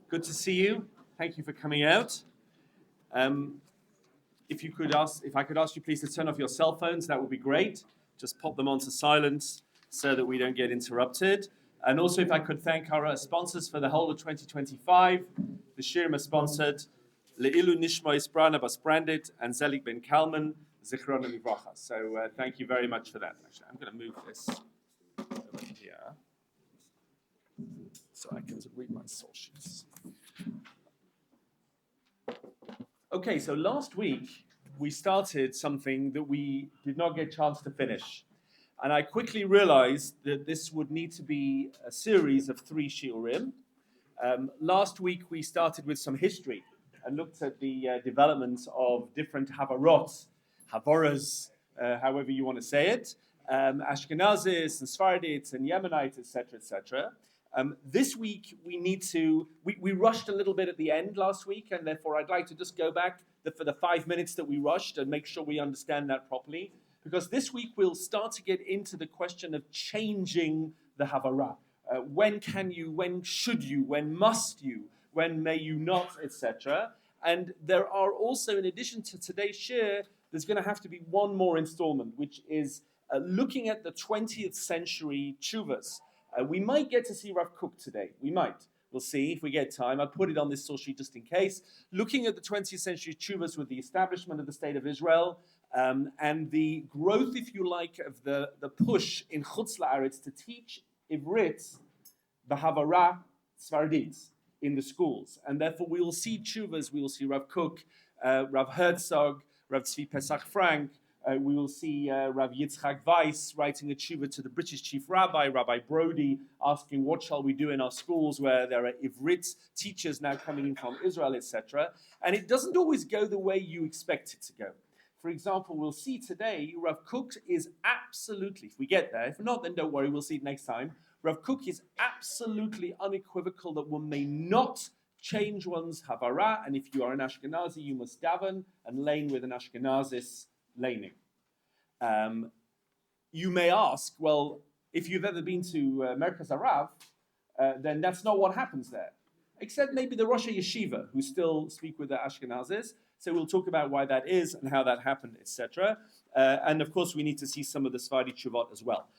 Good to see you. Thank you for coming out. If I could ask you please to turn off your cell phones, that would be great. Just pop them onto silence so that we don't get interrupted. And also, if I could thank our sponsors for the whole of 2025. The Shirim are sponsored. Le'ilu Nishma Isbrana Bas Brandit and Zelig Ben Kalman, Zichron Livracha. So thank you very much for that. Actually, I'm going to move this over here so I can read my source sheets. Okay, so last week we started something that we did not get a chance to finish. And I quickly realized that this would need to be a series of 3 shiurim. Last week we started with some history and looked at the developments of different havarot, havoras, however you want to say it, Ashkenazis and Sefardi and Yemenites, etc., etc. This week we rushed a little bit at the end last week, and therefore I'd like to just go back for the 5 minutes that we rushed and make sure we understand that properly. Because this week we'll start to get into the question of changing the Havara. When can you, when should you, when must you, when may you not, etc. And there are also, in addition to today's shir, there's going to have to be one more installment, which is looking at the 20th century tshuvas. We might get to see Rav Kook today. We might. We'll see if we get time. I'll put it on this source sheet just in case. Looking at the 20th century tshuvas with the establishment of the state of Israel, and the growth, if you like, of the push in Chutz La'aretz to teach Ivrit, the Havara, Sfardit, in the schools. And therefore we will see tshuvas, we will see Rav Kook, Rav Herzog, Rav Tzvi Pesach Frank, we will see Rav Yitzchak Weiss writing a tshuva to the British Chief Rabbi, Rabbi Brody, asking what shall we do in our schools where there are Ivrit teachers now coming in from Israel, etc. And it doesn't always go the way you expect it to go. For example, we'll see today, Rav Kook is absolutely, if we get there, if not, then don't worry, we'll see it next time. Rav Kook is absolutely unequivocal that one may not change one's Havara, and if you are an Ashkenazi, you must daven and lane with an Ashkenazis laning. You may ask, well, if you've ever been to Merkaz Arav, then that's not what happens there. Except maybe the Rosh Yeshiva, who still speak with the Ashkenazis. So we'll talk about why that is and how that happened, etc. And of course, we need to see some of the Sefardi Tshuvot as well.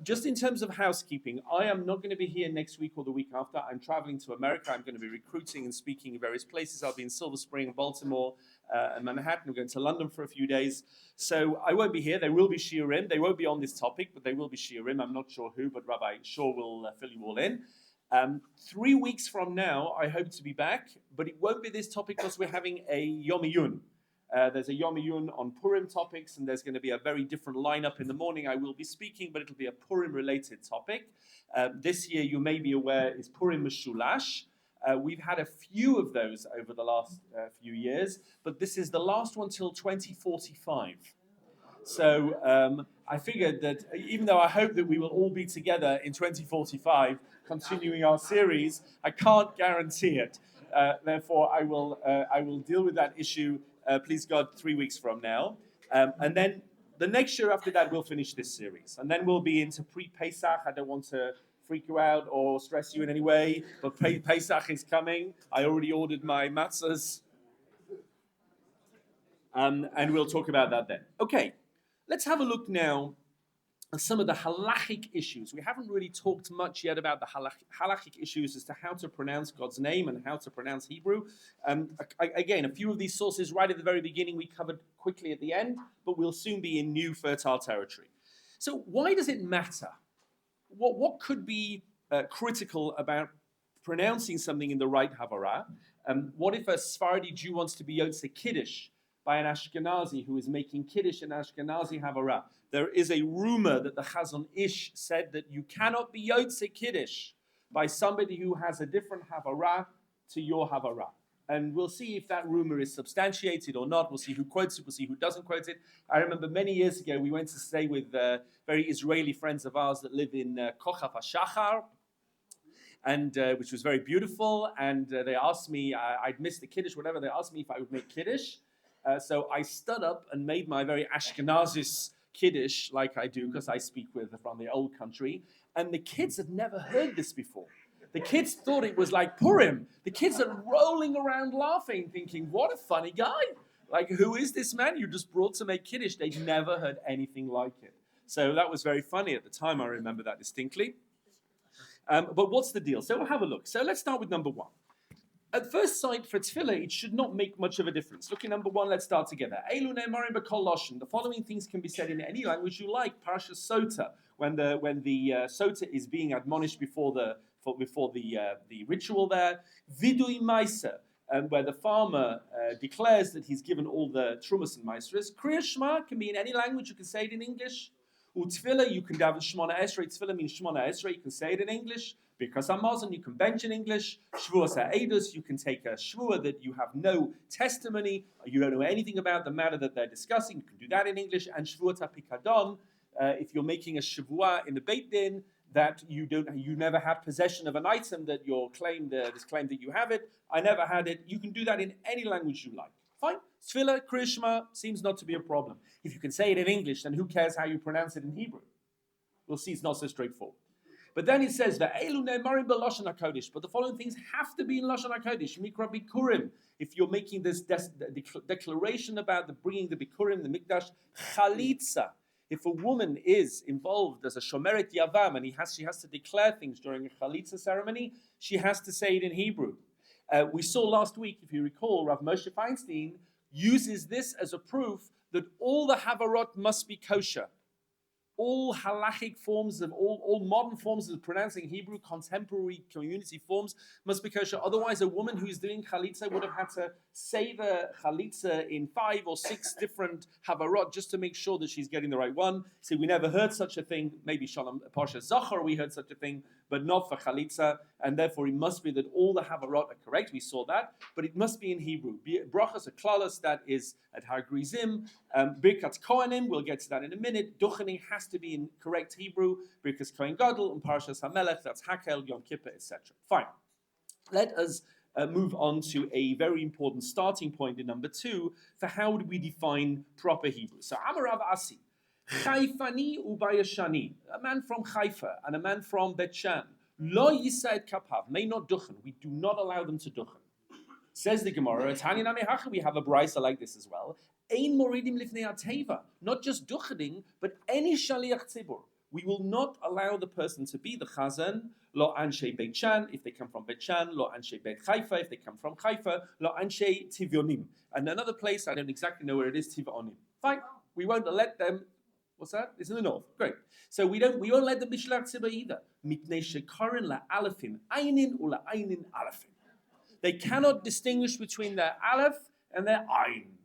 Just in terms of housekeeping, I am not going to be here next week or the week after. I'm traveling to America. I'm going to be recruiting and speaking in various places. I'll be in Silver Spring, Baltimore, and Manhattan. I'm going to London for a few days. So I won't be here. There will be shiurim. They won't be on this topic, but they will be shiurim. I'm not sure who, but Rabbi sure will fill you all in. 3 weeks from now, I hope to be back, but it won't be this topic because we're having a Yom Iyun. There's a Yom Iyun on Purim topics, and there's going to be a very different lineup in the morning. I will be speaking, but it'll be a Purim-related topic. This year, you may be aware, is Purim Meshulash. We've had a few of those over the last few years, but this is the last one till 2045. So I figured that even though I hope that we will all be together in 2045, continuing our series, I can't guarantee it. Therefore, I will deal with that issue, please God, 3 weeks from now. And then the next year after that, we'll finish this series. And then we'll be into pre-Pesach. I don't want to freak you out or stress you in any way, but Pesach is coming. I already ordered my matzahs. And we'll talk about that then. Okay. Let's have a look now at some of the halachic issues. We haven't really talked much yet about the halachic issues as to how to pronounce God's name and how to pronounce Hebrew. Again, a few of these sources right at the very beginning we covered quickly at the end, but we'll soon be in new fertile territory. So why does it matter? What could be critical about pronouncing something in the right Havara? What if a Sephardi Jew wants to be Yotze Kiddush by an Ashkenazi who is making Kiddush in Ashkenazi Havara? There is a rumor that the Chazon Ish said that you cannot be Yotze Kiddush by somebody who has a different Havara to your Havara. And we'll see if that rumor is substantiated or not. We'll see who quotes it, we'll see who doesn't quote it. I remember many years ago we went to stay with very Israeli friends of ours that live in Kochav HaShachar, and which was very beautiful. And they asked me, I'd missed the Kiddush, whatever, they asked me if I would make Kiddush. So I stood up and made my very Ashkenazis Kiddush, like I do, because I speak with from the old country. And the kids had never heard this before. The kids thought it was like Purim. The kids are rolling around laughing, thinking, what a funny guy. Like, who is this man you just brought to make Kiddush? They'd never heard anything like it. So that was very funny at the time. I remember that distinctly. But what's the deal? So we'll have a look. So let's start with number one. At first sight, for tefillah, it should not make much of a difference. Look at number one, let's start together. The following things can be said in any language you like. Parasha Sota, when the Sota is being admonished before the ritual there. Vidui Maisa, where the farmer declares that he's given all the trumas and maestras. Kriya Shema can be in any language. You can say it in English. Utfila, you can daven Shmona Esrei. Tefillah means Shmona Esrei. You can say it in English. Because Hamazon, you can bench in English. Shvuas ha'edus, you can take a shvua that you have no testimony, you don't know anything about the matter that they're discussing. You can do that in English. And shvuat ha'pikadon, if you're making a shvua in the Beit Din that you never had possession of an item that you're claimed that you have it. I never had it. You can do that in any language you like. Fine. Tefillah, Krishma seems not to be a problem. If you can say it in English, then who cares how you pronounce it in Hebrew? We'll see it's not so straightforward. But then it says that but the following things have to be in Lashon HaKodesh. Mikra Bikurim. If you're making this declaration about bringing the Bikurim, the Mikdash, Chalitza. If a woman is involved as a Shomeret Yavam and she has to declare things during a Chalitza ceremony, she has to say it in Hebrew. We saw last week, if you recall, Rav Moshe Feinstein uses this as a proof that all the Havarot must be kosher. All halachic forms of all modern forms of pronouncing Hebrew, contemporary community forms must be kosher. Otherwise, a woman who's doing chalitza would have had to say the chalitza in 5 or 6 different havarot just to make sure that she's getting the right one. See, we never heard such a thing. Maybe Shalom Parsha Zachar we heard such a thing, but not for chalitza, and therefore it must be that all the havarot are correct. We saw that, but it must be in Hebrew. Brachas a klalas, that is at Har Grizim. Birkat Kohanim, we'll get to that in a minute. Duchening has to be in correct Hebrew, because Kohen Gadol and Parshas HaMelech, that's Hakel, Yom Kippur, etc. Fine. Let us move on to a very important starting point in number 2 for how do we define proper Hebrew. So Amarav Asi, Chaifani Ubayashani, a man from Haifa and a man from Bet Shan, Lo Yisa'ed Kapav, may not duchen. We do not allow them to duchen. Says the Gemara, we have a brisa like this as well. Ein moridim lifnei ateva, not just duchening, but any shaliach tzibur. We will not allow the person to be the chazan, lo anshe Beit Shan, if they come from Beit Shan, lo anshe Beit Haifa, if they come from Haifa, lo anshe Tivyonim. And another place, I don't exactly know where it is, Tivyonim. Fine, we won't let them. What's that? It's in the north. Great. So we won't let them be shaliach tzibur either. Mitnei shekarin la alafim ainin ula ainin alafim. They cannot distinguish between their aleph and their ayin.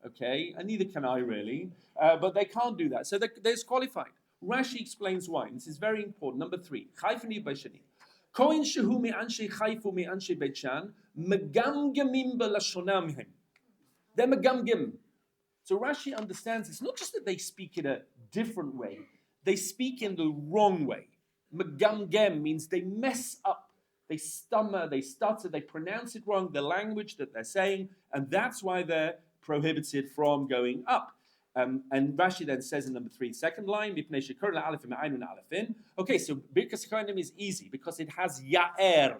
Okay, and neither can I really, but they can't do that. So they're disqualified. Rashi explains why. This is very important. Number 3, Chaifani B'Shani. Kohen shehu me'anshe Chaifu me'anshe Beit Shan megamgemim b'lashonam. They're megamgem. So Rashi understands it's not just that they speak in a different way; they speak in the wrong way. Megamgem means they mess up. They stammer, they stutter, they pronounce it wrong, the language that they're saying, and that's why they're prohibited from going up. And Rashi then says in number 3, second line, okay, so Birkas Kohanim is easy because it has Ya'er.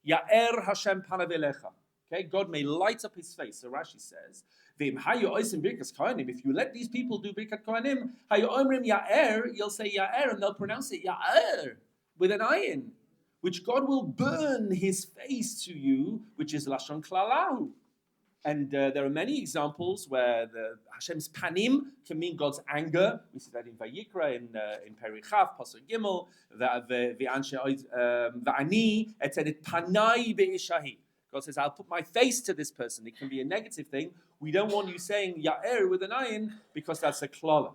Ya'er Hashem panav elecha. Okay, God may light up his face. So Rashi says, if you let these people do Birkat Kohanim, you'll say Ya'er, and they'll pronounce it Ya'er with an ayin, which God will burn his face to you, which is Lashon Klalahu. And there are many examples where the Hashem's panim can mean God's anger. We see that in Vayikra, in Perichav, Pasuk Gimel, Va'ani, etenet panai be'ishahi. God says, I'll put my face to this person. It can be a negative thing. We don't want you saying Ya'er with an ayin, because that's a klala.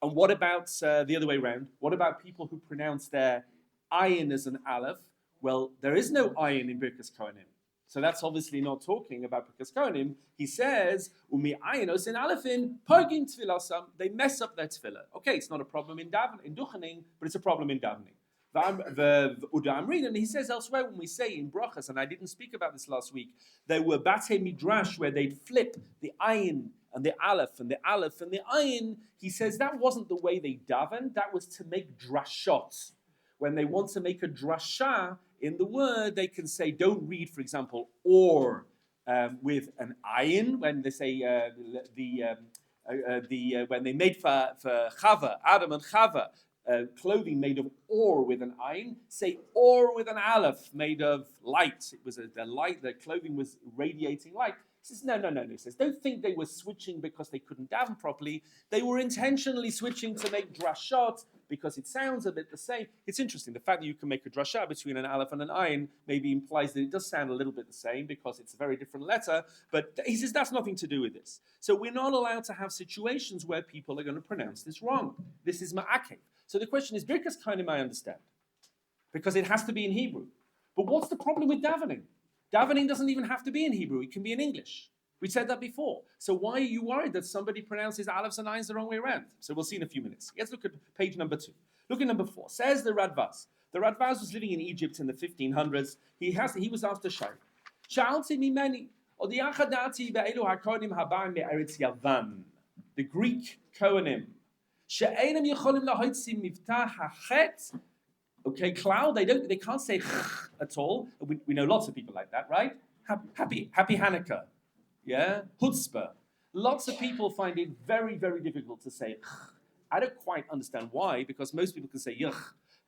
And what about the other way around? What about people who pronounce their ayin as an aleph? Well, there is no ayin in Birkas Kohanim. So that's obviously not talking about Birkas Kohanim. He says, Umi ayinos in alephin, pogin tfilasam, they mess up their tefillah. Okay, it's not a problem in duchening, but it's a problem in davening. And he says elsewhere when we say in brachas, and I didn't speak about this last week, there were batei midrash where they'd flip the ayin and the aleph and the aleph and the ayin. He says that wasn't the way they davened, that was to make drashot. When they want to make a drasha, in the word, they can say, don't read, for example, or with an ayin when they say when they made for Chava, Adam and Chava, clothing made of or with an ayin, say or with an aleph made of light. It was the light, the clothing was radiating light. He says, no. He says, don't think they were switching because they couldn't daven properly. They were intentionally switching to make drashot because it sounds a bit the same. It's interesting. The fact that you can make a drasha between an aleph and an ayin maybe implies that it does sound a little bit the same because it's a very different letter. But he says that's nothing to do with this. So we're not allowed to have situations where people are going to pronounce this wrong. This is ma'akev. So the question is, Birkas Kohanim I understand, because it has to be in Hebrew. But what's the problem with davening? Davening doesn't even have to be in Hebrew. It can be in English. We said that before. So why are you worried that somebody pronounces aleph and ayins the wrong way around? So we'll see in a few minutes. Let's look at page number 2. Look at number 4. Says the Radvaz. The Radvaz was living in Egypt in the 1500s. He was asked a shayla. Sha'alti mimeni odi achadati be'elu hakonim habaim me'eretz Yavan. The Greek Kohanim. She'enam yicholim lahoitzi miftah hachet. Okay, cloud. They can't say at all. We know lots of people like that, right? Happy Hanukkah. Yeah, chutzpah. Lots of people find it very, very difficult to say. I don't quite understand why, because most people can say yuch,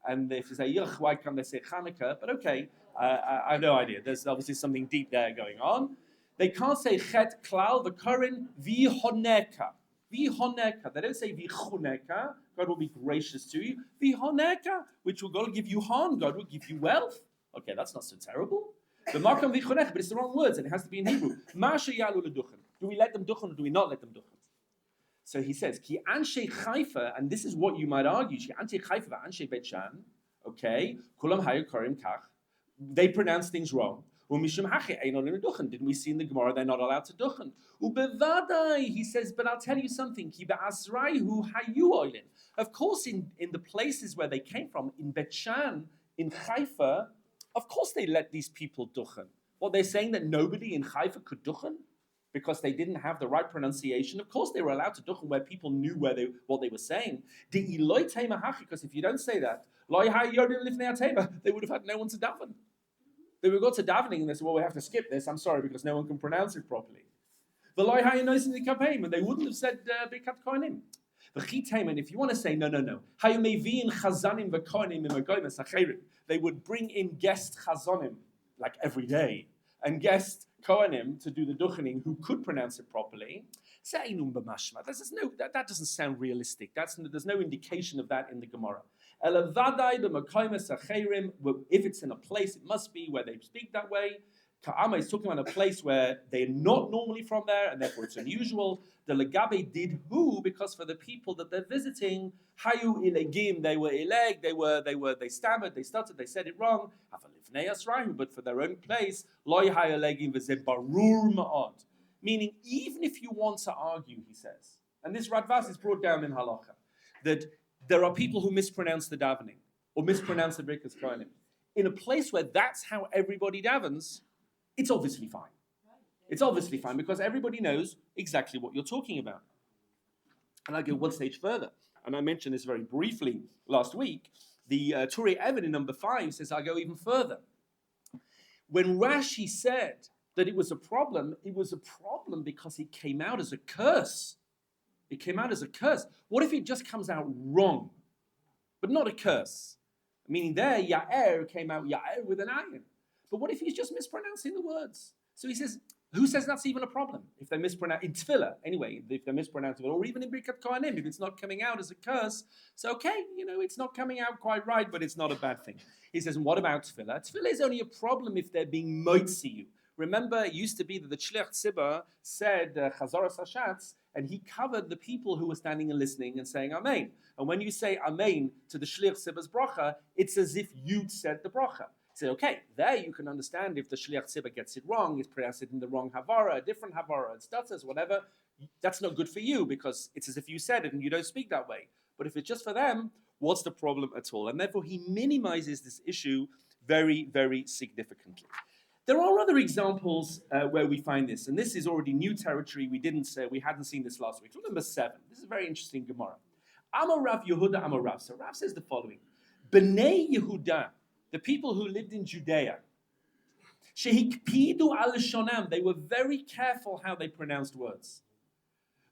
and if you say yuch, why can't they say Hanukkah? But okay, I have no idea. There's obviously something deep there going on. They can't say chet klal the korin v'honeka. V'honeka. They don't say v'chuneka. God will be gracious to you. V'honeka, which will God will give you hon. God will give you wealth. Okay, that's not so terrible. The makam v'chuneka, but it's the wrong words, and it has to be in Hebrew. Masha yalu leduchen. Do we let them duchen or do we not let them duchen? So he says, Ki anshe chayfa, and this is what you might argue. Ki anshe chayfa v'anshe bet shan. Okay, kulam hayu korim kach. They pronounce things wrong. Didn't we see in the Gemara they're not allowed to duchen? He says, but I'll tell you something. Of course, in the places where they came from, in Bet Shan, in Haifa, of course they let these people duchen. What they're saying that nobody in Haifa could duchen because they didn't have the right pronunciation. Of course they were allowed to duchen where people knew what they were saying. Because if you don't say that, they would have had no one to daven. They would go to davening and they said, well, we have to skip this. I'm sorry, because no one can pronounce it properly. And they wouldn't have said Birkat Kohanim. And if you want to say, no. They would bring in guest chazonim, like every day, and guest Kohanim to do the duchening who could pronounce it properly. That doesn't sound realistic. There's no indication of that in the Gemara. If it's in a place, it must be where they speak that way. Ka'ama is talking about a place where they're not normally from there, and therefore it's unusual. The legabe did who, because for the people that they're visiting, hayu ilegim, they were ileg, they stammered, they stuttered, they said it wrong. But for their own place, loy hayalegim v'zebarur ma'od. Meaning, even if you want to argue, he says, and this Radvas is brought down in halacha, that there are people who mispronounce the davening or mispronounce the Birkas Kohanim. In a place where that's how everybody davens, it's obviously fine. It's obviously fine because everybody knows exactly what you're talking about. And I'll go one stage further. And I mentioned this very briefly last week. The TORAH Evan in number 5 says, I'll go even further. When Rashi said that it was a problem because it came out as a curse. It came out as a curse. What if it just comes out wrong, but not a curse? Meaning there, Ya'er came out Ya'er with an ayin. But what if he's just mispronouncing the words? So he says, who says that's even a problem? If they mispronounce, in Tefillah, anyway, if they mispronounce it, or even in Birkat Kohanim, if it's not coming out as a curse, so okay, it's not coming out quite right, but it's not a bad thing. He says, and what about Tefillah? Tefillah is only a problem if they're being moitzi you. Remember, it used to be that the Shliach Tzibah said Chazaras Hashatz, and he covered the people who were standing and listening and saying Amen. And when you say Amen to the Shliach Tzibah's bracha, it's as if you'd said the bracha. Say, okay, there you can understand if the Shliach Tzibah gets it wrong, he's pronounced it in the wrong Havara, a different Havara, it stutters, whatever. That's not good for you because it's as if you said it and you don't speak that way. But if it's just for them, what's the problem at all? And therefore he minimizes this issue very, very significantly. There are other examples where we find this, and this is already new territory. We hadn't seen this last week. Look at number 7. This is a very interesting Gemara. Amar Rav Yehuda Amar Rav. So Rav says the following: Bnei Yehuda, the people who lived in Judea. Shehikpidu al shonam, they were very careful how they pronounced words.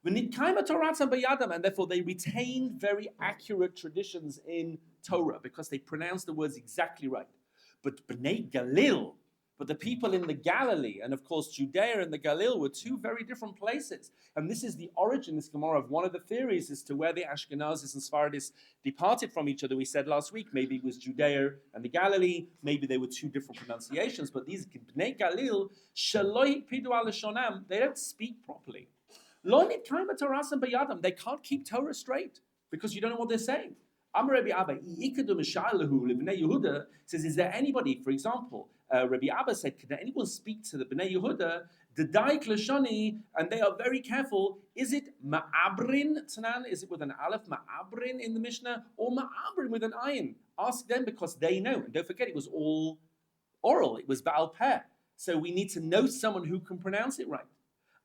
And therefore they retained very accurate traditions in Torah because they pronounced the words exactly right. But Bnei Galil, but the people in the Galilee, and of course Judea and the Galil were two very different places. And this is the origin, this Gemara, of one of the theories as to where the Ashkenazis and Sephardis departed from each other. We said last week, maybe it was Judea and the Galilee, maybe they were two different pronunciations, but these Bnei Galil, Shaloi Pidu al Shonam, they don't speak properly. They can't keep Torah straight because you don't know what they're saying. Rabbi Abba says, is there anybody, for example, Rabbi Abba said, can anyone speak to the Bnei Yehuda, the Daik Lashoni, and they are very careful. Is it Ma'abrin Tanan? Is it with an Aleph, Ma'abrin in the Mishnah, or Ma'abrin with an Ayin? Ask them because they know. And don't forget, it was all oral. It was Baal Peh. So we need to know someone who can pronounce it right.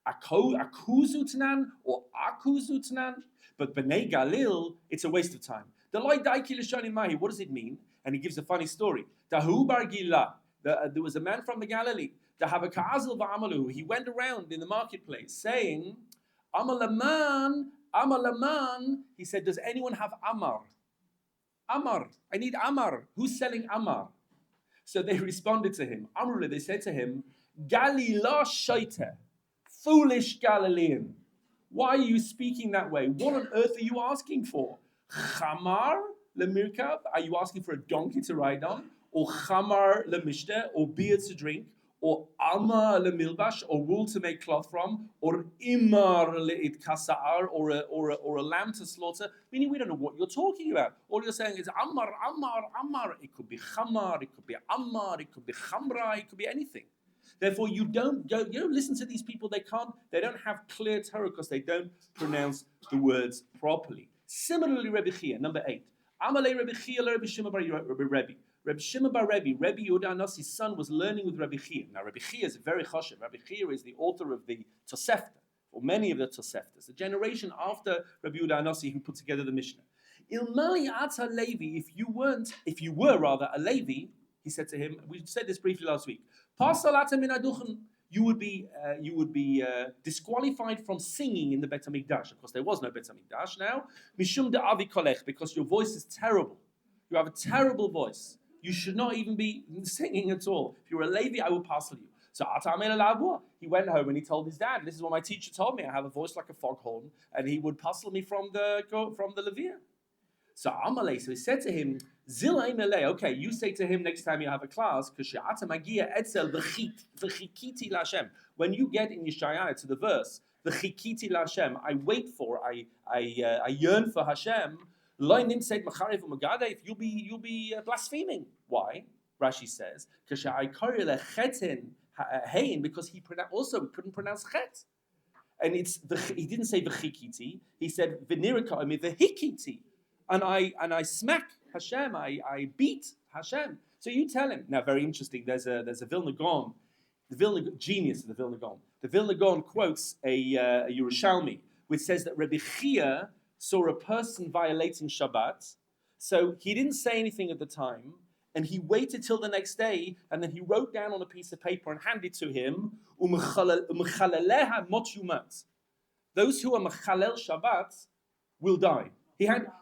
Akuzu Tanan or Akuzu Tanan. But Bnei Galil, it's a waste of time. The Loi Daiki Lashoni Mahi, what does it mean? And he gives a funny story. Tahu Bar Gila, there was a man from the Galilee. He went around in the marketplace saying, Amalaman, Amalaman. He said, does anyone have Amar? Amar, I need Amar. Who's selling Amar? So they responded to him. Amrullah, they said to him, Galila Shaita, foolish Galilean. Why are you speaking that way? What on earth are you asking for? Chamar lemirkav? Are you asking for a donkey to ride on? Or chamar lemishte? Or beer to drink? Or alma lemilbash? Or wool to make cloth from? Or imar leit kasa'ar? Or a lamb to slaughter? Meaning we don't know what you're talking about. All you're saying is amar, amar, amar. It could be chamar, it could be amar, it could be chamra, it could be anything. Therefore, you don't listen to these people. They don't have clear Torah because they don't pronounce the words properly. Similarly, Rabbi Chia, number 8. Amalei Rabbi Chia, Rabbi Shimon bar Rabbi. Rabbi Shimon bar Rabbi Yehuda Anasi's son, was learning with Rabbi Chia. Now, Rabbi Chia is very choshev. Rabbi Chia is the author of the Tosefta, or many of the Toseftas, the generation after Rabbi Yehuda Anasi who put together the Mishnah. Ilmali ata Levi, if you were a Levi, he said to him, we said this briefly last week, you would be disqualified from singing in the Bet HaMikdash. Of course, there was no Bet HaMikdash now. Mishum de'avi kolech, because your voice is terrible. You have a terrible voice. You should not even be singing at all. If you're a Levi, I will parcel you. So he went home and he told his dad, this is what my teacher told me. I have a voice like a foghorn, and he would parcel me from the Levia. So Amalei, so he said to him, okay, you say to him next time you have a class, when you get in Yeshaya to the verse, I wait for, I yearn for Hashem, if you'll be blaspheming. Why? Rashi says, because he also couldn't pronounce chet. And he didn't say v'chikiti, he said v'nirika, v'hikiti. And I smack Hashem, I beat Hashem. So you tell him. Now, very interesting, there's a Vilna Gaon, genius of the Vilna Gaon. The Vilna Gaon quotes a Yerushalmi, which says that Rabbi Chia saw a person violating Shabbat, so he didn't say anything at the time, and he waited till the next day, and then he wrote down on a piece of paper and handed to him, those who are Mechalel Shabbat will die.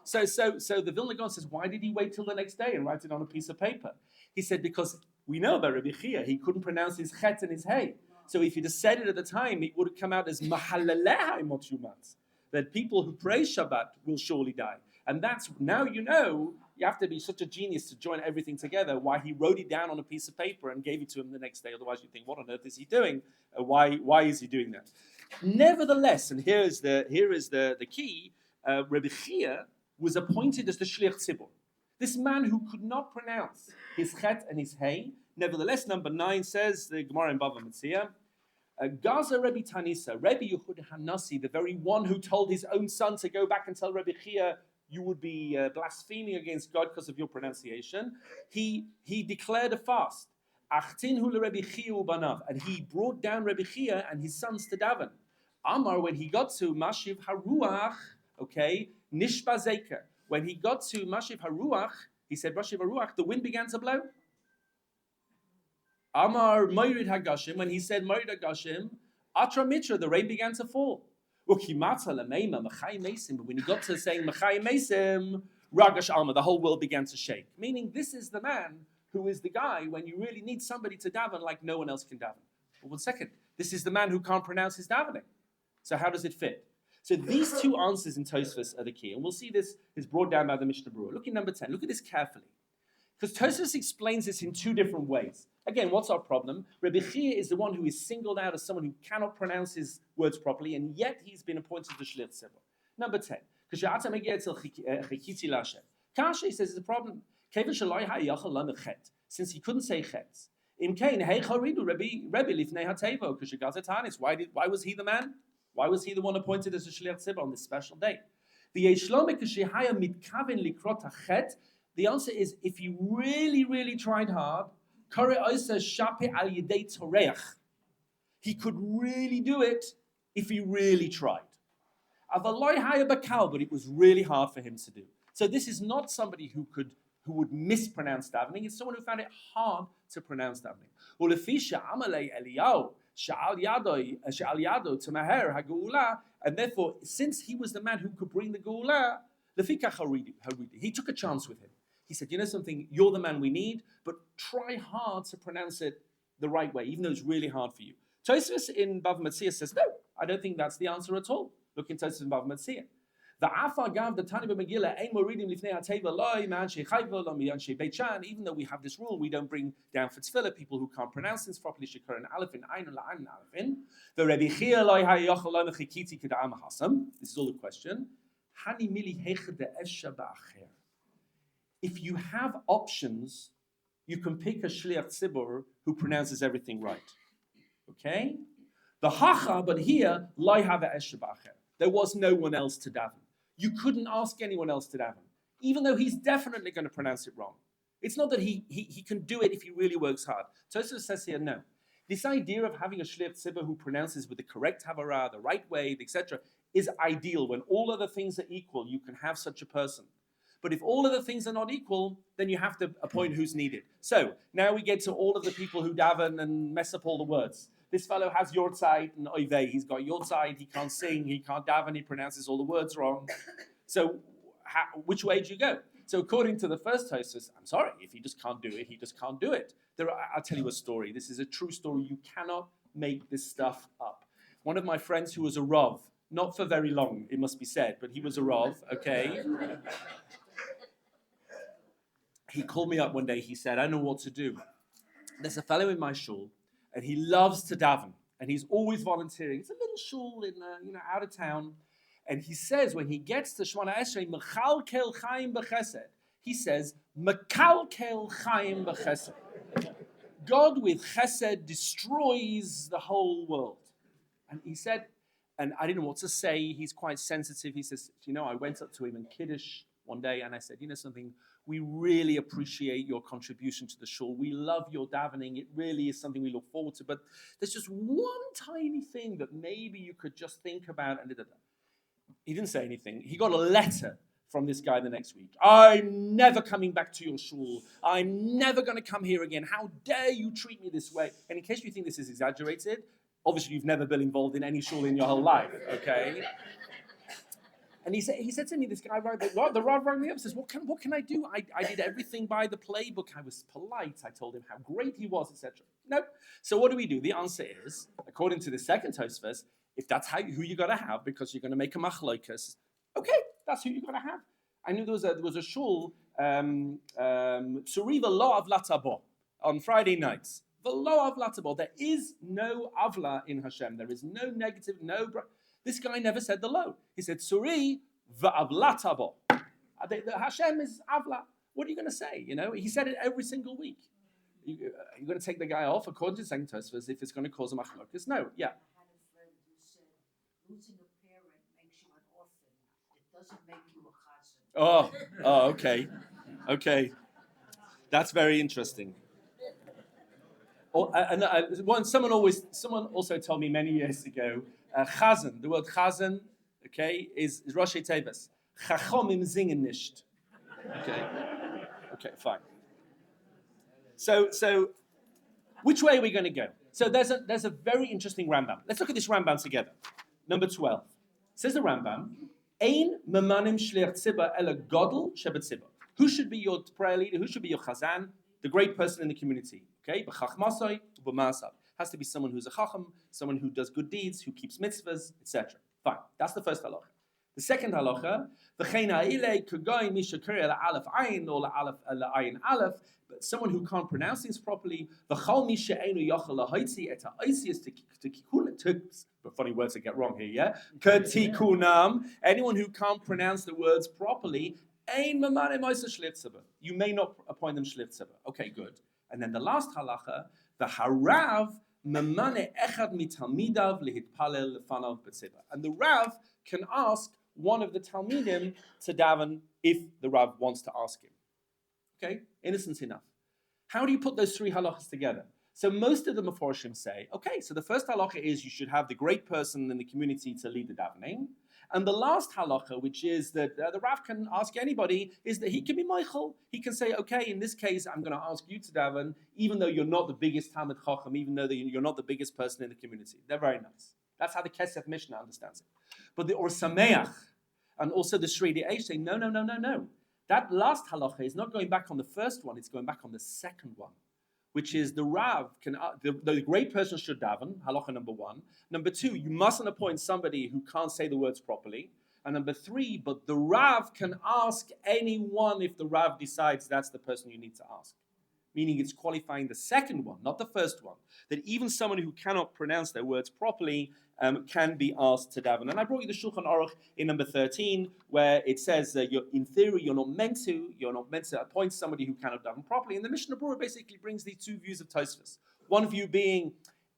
So the Vilna Gaon says, why did he wait till the next day and write it on a piece of paper? He said, because we know about Rabbi Chia, he couldn't pronounce his chet and his hey. So if he'd have said it at the time, it would have come out as Mahalaleha Mot Yumat, that people who praise Shabbat will surely die. And that's, now you know, you have to be such a genius to join everything together, why he wrote it down on a piece of paper and gave it to him the next day. Otherwise you think, what on earth is he doing? Why is he doing that? Nevertheless, and here is the key, Rabbi Chia was appointed as the Shliach Tzibur. This man who could not pronounce his chet and his hey. Nevertheless, number 9 says, the Gemara in Bava Metzia, Gaza Rabbi Tanisa, Rabbi Yehuda Hanasi, the very one who told his own son to go back and tell Rabbi Chia, you would be blaspheming against God because of your pronunciation. He declared a fast. Achtinhu Rabbi Chia ubanav, and he brought down Rabbi Chia and his sons to daven. Amar, when he got to Mashiv Haruach, okay, Nishba Zeka. When he got to Mashiv Haruach, he said, Mashiv Haruach, the wind began to blow. Amar Moirid Hagashim, when he said Moirid Hagashim, Atra Mitra, the rain began to fall. But when he got to saying Machai Mesim, Ragash Alma, the whole world began to shake. Meaning, this is the man who is the guy when you really need somebody to daven like no one else can daven. But 1 second, this is the man who can't pronounce his davening. So how does it fit? So these two answers in Tosfos are the key. And we'll see this is brought down by the Mishnah Berurah. Look at number 10. Look at this carefully. Because Tosfos explains this in two different ways. Again, what's our problem? Rabbi Chia is the one who is singled out as someone who cannot pronounce his words properly, and yet he's been appointed the Shliach Tzibur. Number 10. Kasha says it's a problem. Since he couldn't say chet. Why was he the man? Why was he the one appointed as a Shliach Tzibur on this special day? The answer is, if you really, really tried hard, he could really do it if he really tried. But it was really hard for him to do. So this is not somebody who would mispronounce davening. It's someone who found it hard to pronounce davening. And therefore, since he was the man who could bring the Geula, he took a chance with him. He said, you know something, you're the man we need, but try hard to pronounce it the right way, even though it's really hard for you. Tosfos in Bava Metzia says, no, I don't think that's the answer at all. Look in Tosfos in Bava Metzia. Even though we have this rule, we don't bring down for tefillah people who can't pronounce things properly. Shekar and alifin, ein la'an alifin. The Rabbi Chia loy hayachol lo mechikiti kedam hasam. This is all the question. Hani mili hechad de'esha ba'acher. If you have options, you can pick a Shliach Tzibur who pronounces everything right. Okay? The hacha, but here, loy hava esha ba'acher. There was no one else to daven. You couldn't ask anyone else to daven, even though he's definitely going to pronounce it wrong. It's not that he can do it if he really works hard. Tosfos says here, no. This idea of having a Shliach Tzibur who pronounces with the correct havara, the right way, etc., is ideal. When all other things are equal, you can have such a person. But if all other things are not equal, then you have to appoint who's needed. So now we get to all of the people who daven and mess up all the words. This fellow has Yortzeit and Oivei. He's got Yortzeit, he can't sing, he can't daven, he pronounces all the words wrong. So which way do you go? So according to the first Tosfos, I'm sorry, if he just can't do it, he just can't do it. I'll tell you a story. This is a true story. You cannot make this stuff up. One of my friends who was a Rav, not for very long, it must be said, but he was a Rav, okay? He called me up one day, he said, I don't know what to do. There's a fellow in my shul, and he loves to daven, and he's always volunteering. It's a little shul in, out of town. And he says, when he gets to Shemona Esrei, Mechalkel Chaim B'Chesed, he says, Mekalkel Chaim B'Chesed. God with Chesed destroys the whole world. And he said, and I didn't know what to say. He's quite sensitive. He says, I went up to him in Kiddush one day, and I said, something, we really appreciate your contribution to the shul. We love your davening. It really is something we look forward to. But there's just one tiny thing that maybe you could just think about. And he didn't say anything. He got a letter from this guy the next week. I'm never coming back to your shul. I'm never going to come here again. How dare you treat me this way? And in case you think this is exaggerated, obviously you've never been involved in any shul in your whole life, okay? And he said to me, this guy, the Rav rang me up and says, what can I do? I did everything by the playbook. I was polite. I told him how great he was, etc. Nope. So what do we do? The answer is, according to the second Tosfos, if that's who you got to have, because you're going to make a machlokas, okay, that's who you got to have. I knew there was a shul, Suri v'lo avla tabo, on Friday nights. V'lo avla tabo. There is no avla in Hashem. There is no negative, This guy never said the low. He said, Suri v'avla tabo. Hashem is avla. What are you going to say? He said it every single week. You're going to take the guy off, according to Second Tosfos, if it's going to cause a machlokas? No, yeah. Losing a parent makes you an orphan. It doesn't make you a chazan. Okay. That's very interesting. Someone also told me many years ago, chazan, the word chazan, okay, is Roshei Tevis. Chachomim singen nicht. Okay, fine. So Which way are we going to go? So there's a very interesting Rambam. Let's look at this Rambam together. Number 12. Says the Rambam, Ein memanim shliach tzibah ela godel shebet tzibah. Who should be your prayer leader? Who should be your chazan? The great person in the community. Okay? B'chachmasoi u'b'ma'asav. Has to be someone who's a chacham, someone who does good deeds, who keeps mitzvahs, etc. Fine. That's the first halacha. The second halacha, v'chein ha'ilei k'goy misha kiri la'alef ayin or la'ayin aleph, but someone who can't pronounce things properly, v'chal misha einu yochel la'hoitzi et ha'oisius to funny words to get wrong here, yeah? K'tikunam, anyone who can't pronounce the words properly, ein mamanim oisa shliach tzibah. You may not appoint them shliach tzibah. Okay, good. And then the last halacha, the harav memane echad mitalmidav lihitpalel lefanav b'tzibah. And the Rav can ask one of the Talmidim to daven if the Rav wants to ask him. Okay, innocent enough. How do you put those three halachas together? So most of the Meforshim say, okay, so the first halacha is you should have the great person in the community to lead the davening. And the last halacha, which is that the Rav can ask anybody, is that he can be Michael. He can say, okay, in this case, I'm going to ask you to daven, even though you're not the biggest Talmid Chacham, even though you're not the biggest person in the community. They're very nice. That's how the Kesef Mishnah understands it. But the Or Sameach and also the Shrei Eish say, no. That last halacha is not going back on the first one, it's going back on the second one, which is the Rav, the great person should daven, halacha number 1. Number 2, you mustn't appoint somebody who can't say the words properly. And number 3, but the Rav can ask anyone if the Rav decides that's the person you need to ask. Meaning it's qualifying the second one, not the first one. That even someone who cannot pronounce their words properly can be asked to daven. And I brought you the Shulchan Aruch in number 13, where it says in theory you're not meant to appoint somebody who cannot daven properly. And the Mishnah Berurah basically brings these two views of Tosfos. One view being,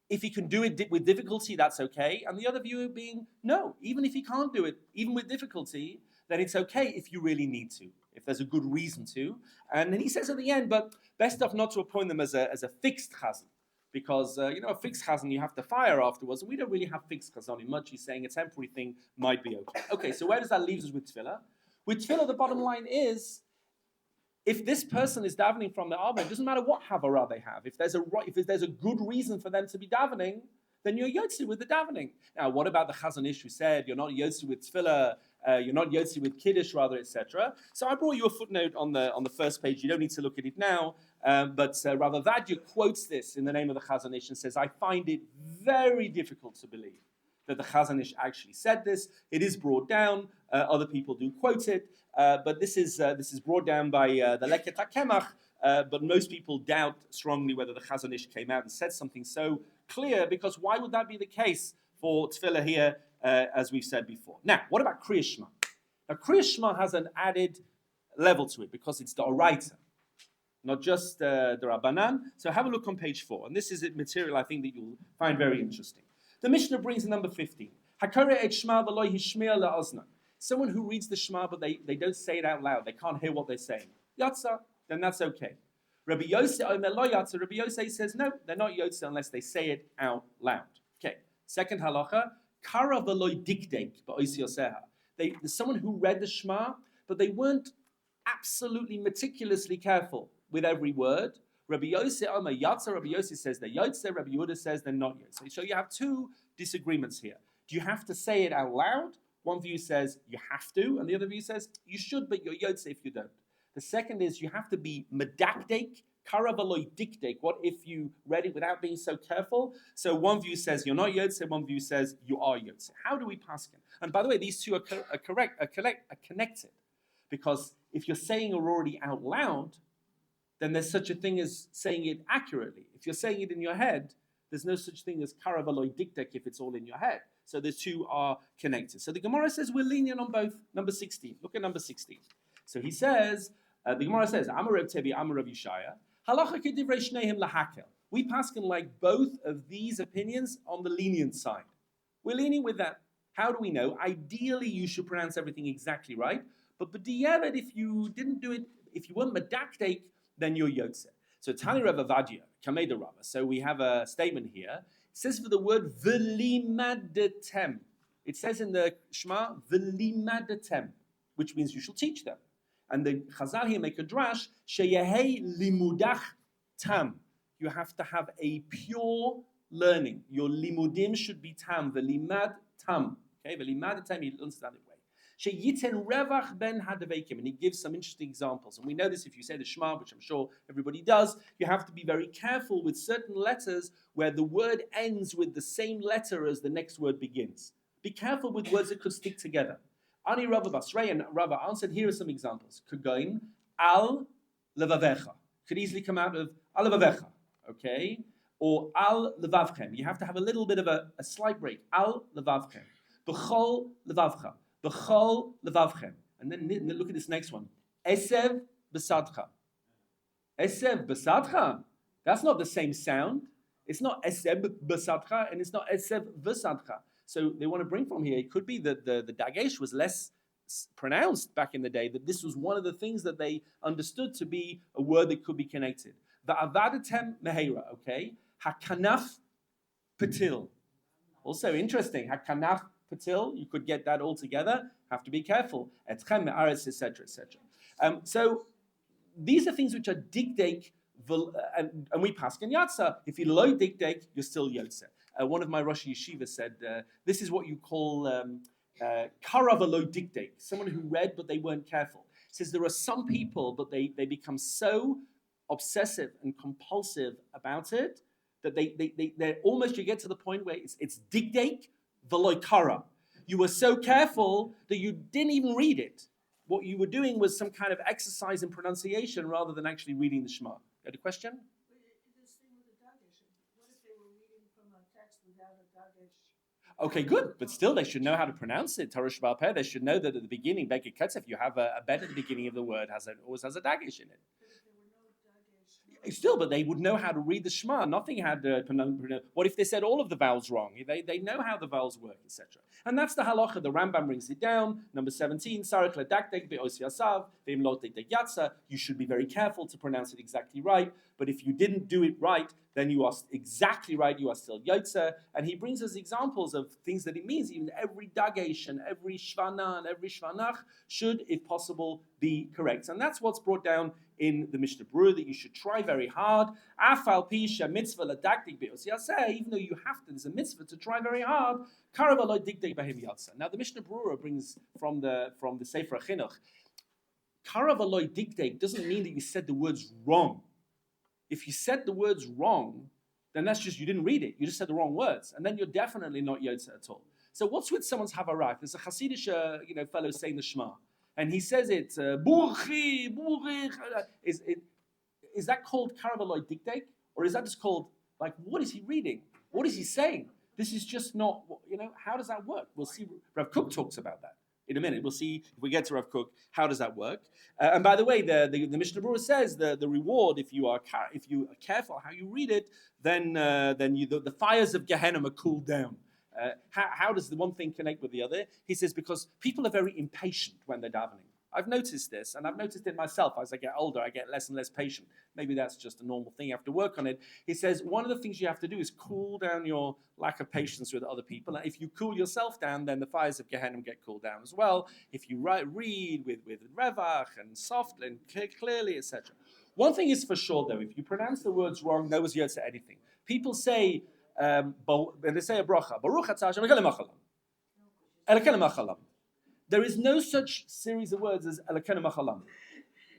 if he can do it with difficulty, that's okay. And the other view being, no, even if he can't do it, even with difficulty, then it's okay if you really need to, if there's a good reason to. And then he says at the end, but best off not to appoint them as a fixed chazan. Because, a fixed chazan you have to fire afterwards, and we don't really have fixed chazanim much. He's saying a temporary thing might be okay. Okay, so where does that leave us with tefillah? With tefillah, the bottom line is, if this person is davening from the Arba, it doesn't matter what havara they have. If there's a good reason for them to be davening, then you're yotzi with the davening. Now, what about the Chazon Ish who said you're not yotzi with tefillah, you're not yotzi with kiddush rather, etc. So I brought you a footnote on the first page. You don't need to look at it now, but Rav Avadia quotes this in the name of the Chazon Ish and says, I find it very difficult to believe that the Chazon Ish actually said this. It is brought down. Other people do quote it, but this is brought down by the Leket HaKemach. But most people doubt strongly whether the Chazon Ish came out and said something so clear, because why would that be the case for tefillah here, as we've said before? Now, what about Kriyas Shema? Now, Kriyas Shema has an added level to it because it's the Oraita, not just the Rabbanan. So have a look on page 4, and this is material I think that you'll find very interesting. The Mishnah brings in number 15. Hakore et Shema v'lo hishmi'a la'ozna. Someone who reads the Shema but they don't say it out loud. They can't hear what they're saying. Yatsa, then that's okay. Rabbi Yosef Omer lo yatsa. Rabbi Yosef says no, they're not yotze unless they say it out loud. Okay. Second halacha, kara v'lo dikdek ba'osi yoseha. There's someone who read the Shema, but they weren't absolutely meticulously careful with every word. Rabbi Yosef Omer yatsa. Rabbi Yosef says they're yotze. Rabbi Yehuda says they're not yotze. So you have two disagreements here. Do you have to say it out loud? One view says you have to, and the other view says you should, but you're yotze if you don't. The second is you have to be medakdek, karavaloi dikdek. What if you read it without being so careful? So one view says you're not yotze, one view says you are yotze. How do we paskin? And by the way, these two are connected, because if you're saying it already out loud, then there's such a thing as saying it accurately. If you're saying it in your head, there's no such thing as karavaloi dikdek if it's all in your head. So the two are connected. So the Gemara says we're lenient on both. Number 16. Look at number 16. So he says, the Gemara says, Amar Rav Tevi, Amar Rav Yishaya, halacha kedivrei shneihim lahakel. We paskin like both of these opinions on the lenient side. We're lenient with that. How do we know? Ideally, you should pronounce everything exactly right. But b'diavad, if you didn't do it, if you weren't medakdek, then you're yotze. So Tani Rav Avadia, Kamei the Rava. So we have a statement here. It says for the word v'limadetem. It says in the Shema, v'limadetem, which means you shall teach them. And the Chazal here make a drash, sheyehei limudach tam. you have to have a pure learning. Your limudim should be tam, velimad tam. Okay, velimad tam, you understand it way. Sheyiten revach ben hadavekim, and he gives some interesting examples. And we know this if you say the Shema, which I'm sure everybody does, you have to be very careful with certain letters where the word ends with the same letter as the next word begins. Be careful with words that could stick together. Ani Rabbi Basrei, and Rabbi answered, here are some examples. Kagoin, al levavecha. Could easily come out of al levavecha, okay? Or al levavchem. You have to have a little bit of a slight break. Al levavchem. B'chol levavcha. B'chol levavchem. And then look at this next one. Esev besadcha. Esev besadcha. That's not the same sound. It's not esev besadcha and it's not esev besadcha. So they want to bring from here, it could be that the dagesh was less pronounced back in the day, that this was one of the things that they understood to be a word that could be connected. Va'avadatem meheira, okay? Hakanaf patil. Also interesting, hakanaf patil, you could get that all together. Have to be careful. Etchem me'aretz, etc., etc. So these are things which are dikdek, and we paskin yatsa. If you loy dikdek, you're still yotze. One of my Rosh Yeshiva said, this is what you call karavalo dikdek, someone who read but they weren't careful. He says there are some people, but they become so obsessive and compulsive about it that they're almost, you get to the point where it's dikdek v'loy kara. You were so careful that you didn't even read it. What you were doing was some kind of exercise in pronunciation rather than actually reading the Shema. You had a question? This thing with the dagesh, what if they were reading from a text without a dagesh? Okay, good, but still they should know how to pronounce it. TORAH Sheba'al Peh, they should know that at the beginning, Beged Ketzef, you have a bet at the beginning of the word, always has a dagesh in it. Still, but they would know how to read the Shema. Nothing had what if they said all of the vowels wrong? They know how the vowels work, etc. And that's the halacha. The Rambam brings it down. Number 17, Sarek ledakdek be'os yasav ve'im lo tekdek yatsa. You should be very careful to pronounce it exactly right. But if you didn't do it right, then you are exactly right. You are still yotze. And he brings us examples of things that it means. Even every dagesh and every shvana and every shvanach should, if possible, be correct. And that's what's brought down in the Mishnah Berurah, that you should try very hard. Afal pisha mitzvah ladakdik be'os yaseh, even though you have to, there's a mitzvah to try very hard. Karav lo dikdek b'hem yatsa. Now the Mishnah Berurah brings from the Sefer Chinuch. Karav lo dikdek doesn't mean that you said the words wrong. If you said the words wrong, then that's just you didn't read it. You just said the wrong words, and then you're definitely not yotze at all. So what's with someone's havarach? There's a Hasidic fellow saying the Shema. And he says it, burchi, burich. Is that called karavaloy dikdek? Or is that just called, like, what is he reading? What is he saying? This is just not, how does that work? We'll see. Rav Kook talks about that in a minute. We'll see if we get to Rav Kook, how does that work? And by the way, the Mishnah Berurah says the reward, if you are careful how you read it, then the fires of Gehenna are cooled down. How does the one thing connect with the other? He says because people are very impatient when they're davening. I've noticed this, and I've noticed it myself. As I get older, I get less and less patient. Maybe that's just a normal thing. You have to work on it. He says one of the things you have to do is cool down your lack of patience with other people. And if you cool yourself down, then the fires of Gehenna get cooled down as well. If you read with revach and softly and clearly, etc. One thing is for sure, though, if you pronounce the words wrong, no one's yotze anything. People say, when they say a bracha, Baruch atah Hashem Elokeinu machalam. There is no such series of words as Elokeinu machalam.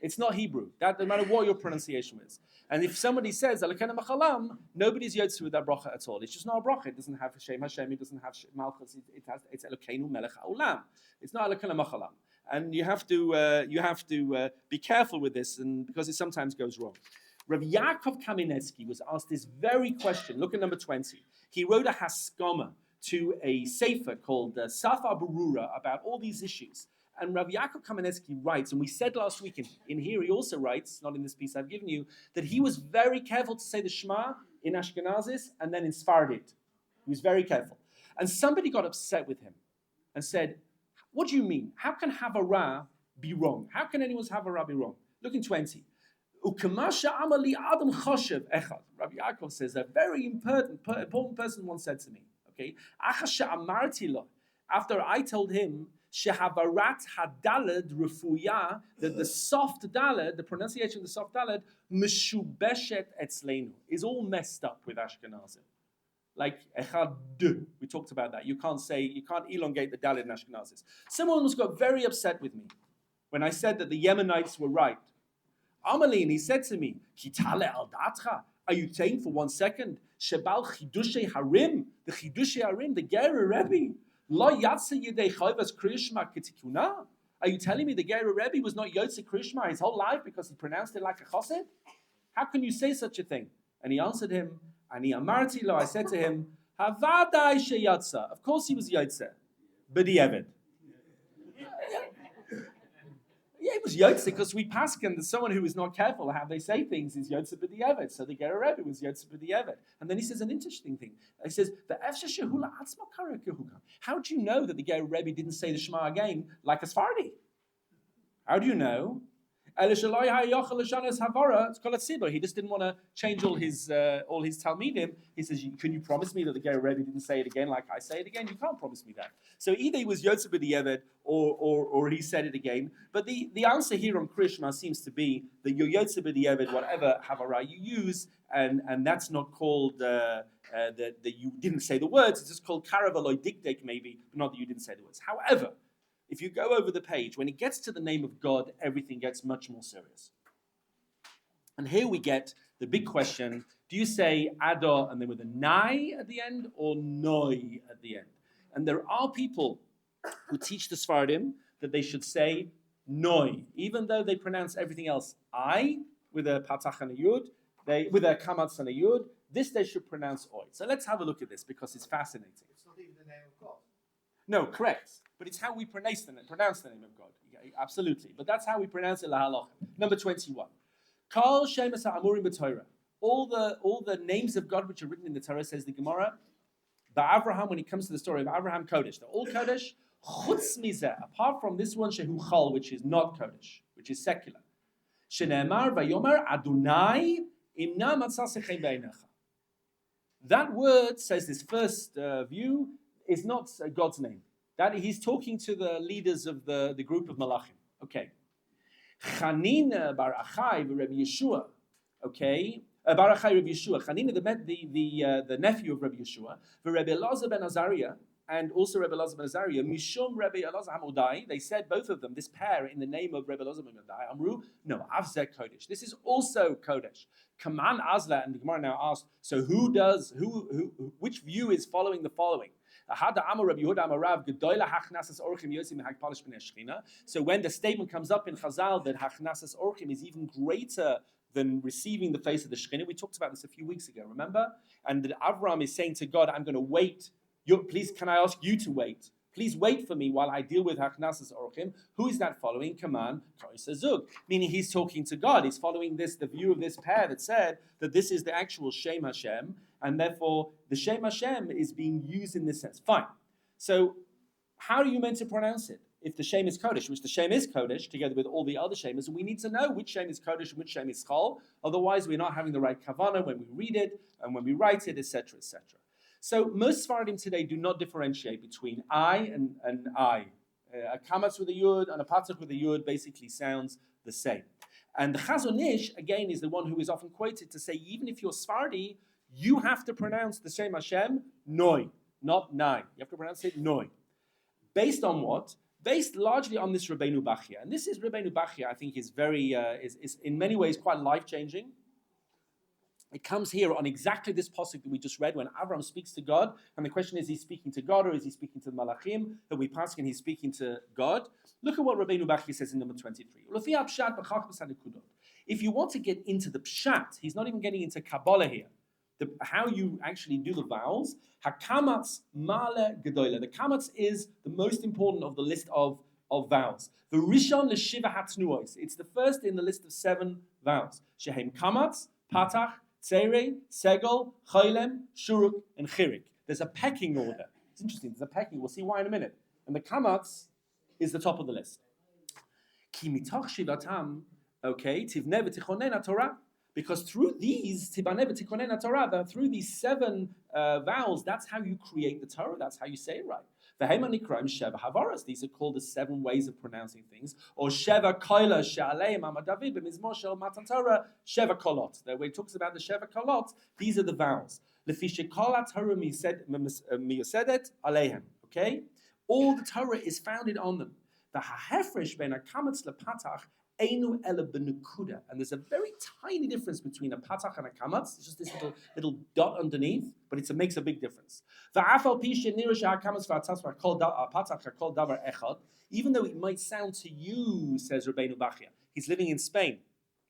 It's not Hebrew. That no matter what your pronunciation is. And if somebody says Elokeinu machalam, nobody's yotze with that bracha at all. It's just not a bracha. It doesn't have Shem Hashem. It doesn't have Malchus. It's Elokeinu melech haolam. It's not Elokeinu machalam. And you have to be careful with this, and because it sometimes goes wrong. Rabbi Yaakov Kamenetsky was asked this very question. Look at number 20. He wrote a haskama to a sefer called Safar Berurah about all these issues. And Rabbi Yaakov Kamenetsky writes, and we said last week, in here he also writes, not in this piece I've given you, that he was very careful to say the Shema in Ashkenazis and then in Sefardi. He was very careful. And somebody got upset with him and said, what do you mean? How can Havarah be wrong? How can anyone's Havarah be wrong? Look in 20. Rabbi Yaakov says, a very important person once said to me, okay, after I told him Shehavarat hadalad refuya, that the soft dalad, the pronunciation of the soft dalad, meshubeshet etzleinu, is all messed up with Ashkenazim. Like echad, we talked about that. You can't elongate the dalad in Ashkenazis. Someone got very upset with me when I said that the Yemenites were right. Amalin, he said to me, Hitale al datcha, are you saying for 1 second, Shebal Chidushe Harim, the Chidushe Harim, the Gera Rebbe, Lo Yatsa Yedei Chayvas Krishma Ketikuna? Are you telling me the Gera Rebbe was not Yotze Krishma his whole life because he pronounced it like a chassid? How can you say such a thing? And he answered him, Ani Amarti Lo, I said to him, Havadai Sheyatsa. Of course he was Yotze, but he Eved. Yeah, it was Yotze because we paskin that someone who is not careful how they say things is Yotze b'di'evet. So the Gera Rebbe was Yotze b'di'evet. And then he says an interesting thing. He says, how do you know that the Gera Rebbe didn't say the Shema again like a Sefardi? How do you know? He just didn't want to change all his Talmidim. He says, can you promise me that the Gera Rebbe didn't say it again like I say it again? You can't promise me that. So either he was Yotze b'di'evet or he said it again. But the answer here on Krishma seems to be that you're Yotze b'di'evet, whatever Havara you use, and that's not called that you didn't say the words. It's just called Karavaloi Dikdek maybe, but not that you didn't say the words. However, if you go over the page, when it gets to the name of God, everything gets much more serious. And here we get the big question, do you say Ado and then with a Nai at the end or Noi at the end? And there are people who teach the Sefardim that they should say Noi, even though they pronounce everything else I, with a Patach and a Yud, with a Kamatz and a Yud, this they should pronounce Oi. So let's have a look at this because it's fascinating. It's not even the name of God. No, correct. But it's how we pronounce the name of God. Yeah, absolutely. But that's how we pronounce it, la halacha. Number 21. Kol shemas ha'amurim b'Torah. All the names of God which are written in the Torah, says the Gemara, Ba'avraham, when it comes to the story of Avraham, Kodesh. They're all Kodesh. Chutz mizeh, apart from this one, shehu chal, which is not Kodesh, which is secular. Shene'emar vayomer Adonai imna matzah sechem b'einecha. That word, says this first view, is not God's name. That he's talking to the leaders of the group of Malachim. Okay. Chanina bar Achai Rabbi Yeshua. Okay. Bar Achai Rabbi Yeshua. Chanina, the nephew of Rabbi Yeshua. Rabbi Elazar ben Azariah, and also Rabbi Elazar ben Azariah. Mishum Rabbi Elazar Hamodai. They said both of them, this pair, in the name of Rabbi Elazar ben Hamodai. Amru, no, Avzeh Kodesh. This is also Kodesh. Kaman Azla, and the Gemara now asked, so which view is following the following? So when the statement comes up in Chazal that Hachnasas Orchim is even greater than receiving the face of the Shekhinah, we talked about this a few weeks ago, remember? And that Avram is saying to God, I'm going to wait. Please, can I ask you to wait? Please wait for me while I deal with Hachnasas Orchim. Who is that following? Kaman Koisazug. Meaning he's talking to God. He's following the view of this pair that said that this is the actual Shem Hashem, and therefore the Shem Hashem is being used in this sense. Fine. So how are you meant to pronounce it? If the Shem is Kodesh, which the Shem is Kodesh, together with all the other Shemas, we need to know which Shem is Kodesh and which Shem is Chol. Otherwise, we're not having the right kavanah when we read it and when we write it, etc., etc. So most Sefardim today do not differentiate between I and I. A kamatz with a yud and a patzach with a yud basically sounds the same. And the Chazon Ish, again, is the one who is often quoted to say, even if you're Sefardi, you have to pronounce the Shem Hashem, Noi, not Nai. You have to pronounce it Noi. Based on what? Based largely on this Rabbeinu Bachya. And this is Rabbeinu Bachya, I think, is very, is in many ways quite life-changing. It comes here on exactly this pasuk that we just read when Avram speaks to God, and the question is he speaking to God or is he speaking to the Malachim? That we pass and he's speaking to God. Look at what Rabbeinu Bachya says in number 23. If you want to get into the pshat, he's not even getting into Kabbalah here. How you actually do the vowels. Hakamatz male gedoyle. The kamatz is the most important of the list of vowels. The rishon l'shiva hatnuos. It's the first in the list of 7 vowels. Shehem kamatz, patach, tzere, segol, choylem, shuruk, and chirik. There's a pecking order. It's interesting. There's a pecking. We'll see why in a minute. And the kamatz is the top of the list. Ki mitoch shivatam. Okay, tivne v'tichonen Torah. Because through these, through these 7 vowels, that's how you create the Torah. That's how you say it right. V'hemanikraim Sheva Havaras. These are called the 7 ways of pronouncing things. Or Sheva Koila She'aleim Amad David B'mizmor Shel Matan Torah Sheva Kolot. Where it talks about the Sheva Kolot, these are the vowels. Lefi Shekol HaTorah Miyosedet Aleihem. Okay? All the Torah is founded on them. The hahefresh ben akamatz lepatach einu ele benukuda, and there's a very tiny difference between a patach and a kamatz. It's just this little dot underneath, but it makes a big difference. Even though it might sound to you, says Rabbeinu Bachya, he's living in Spain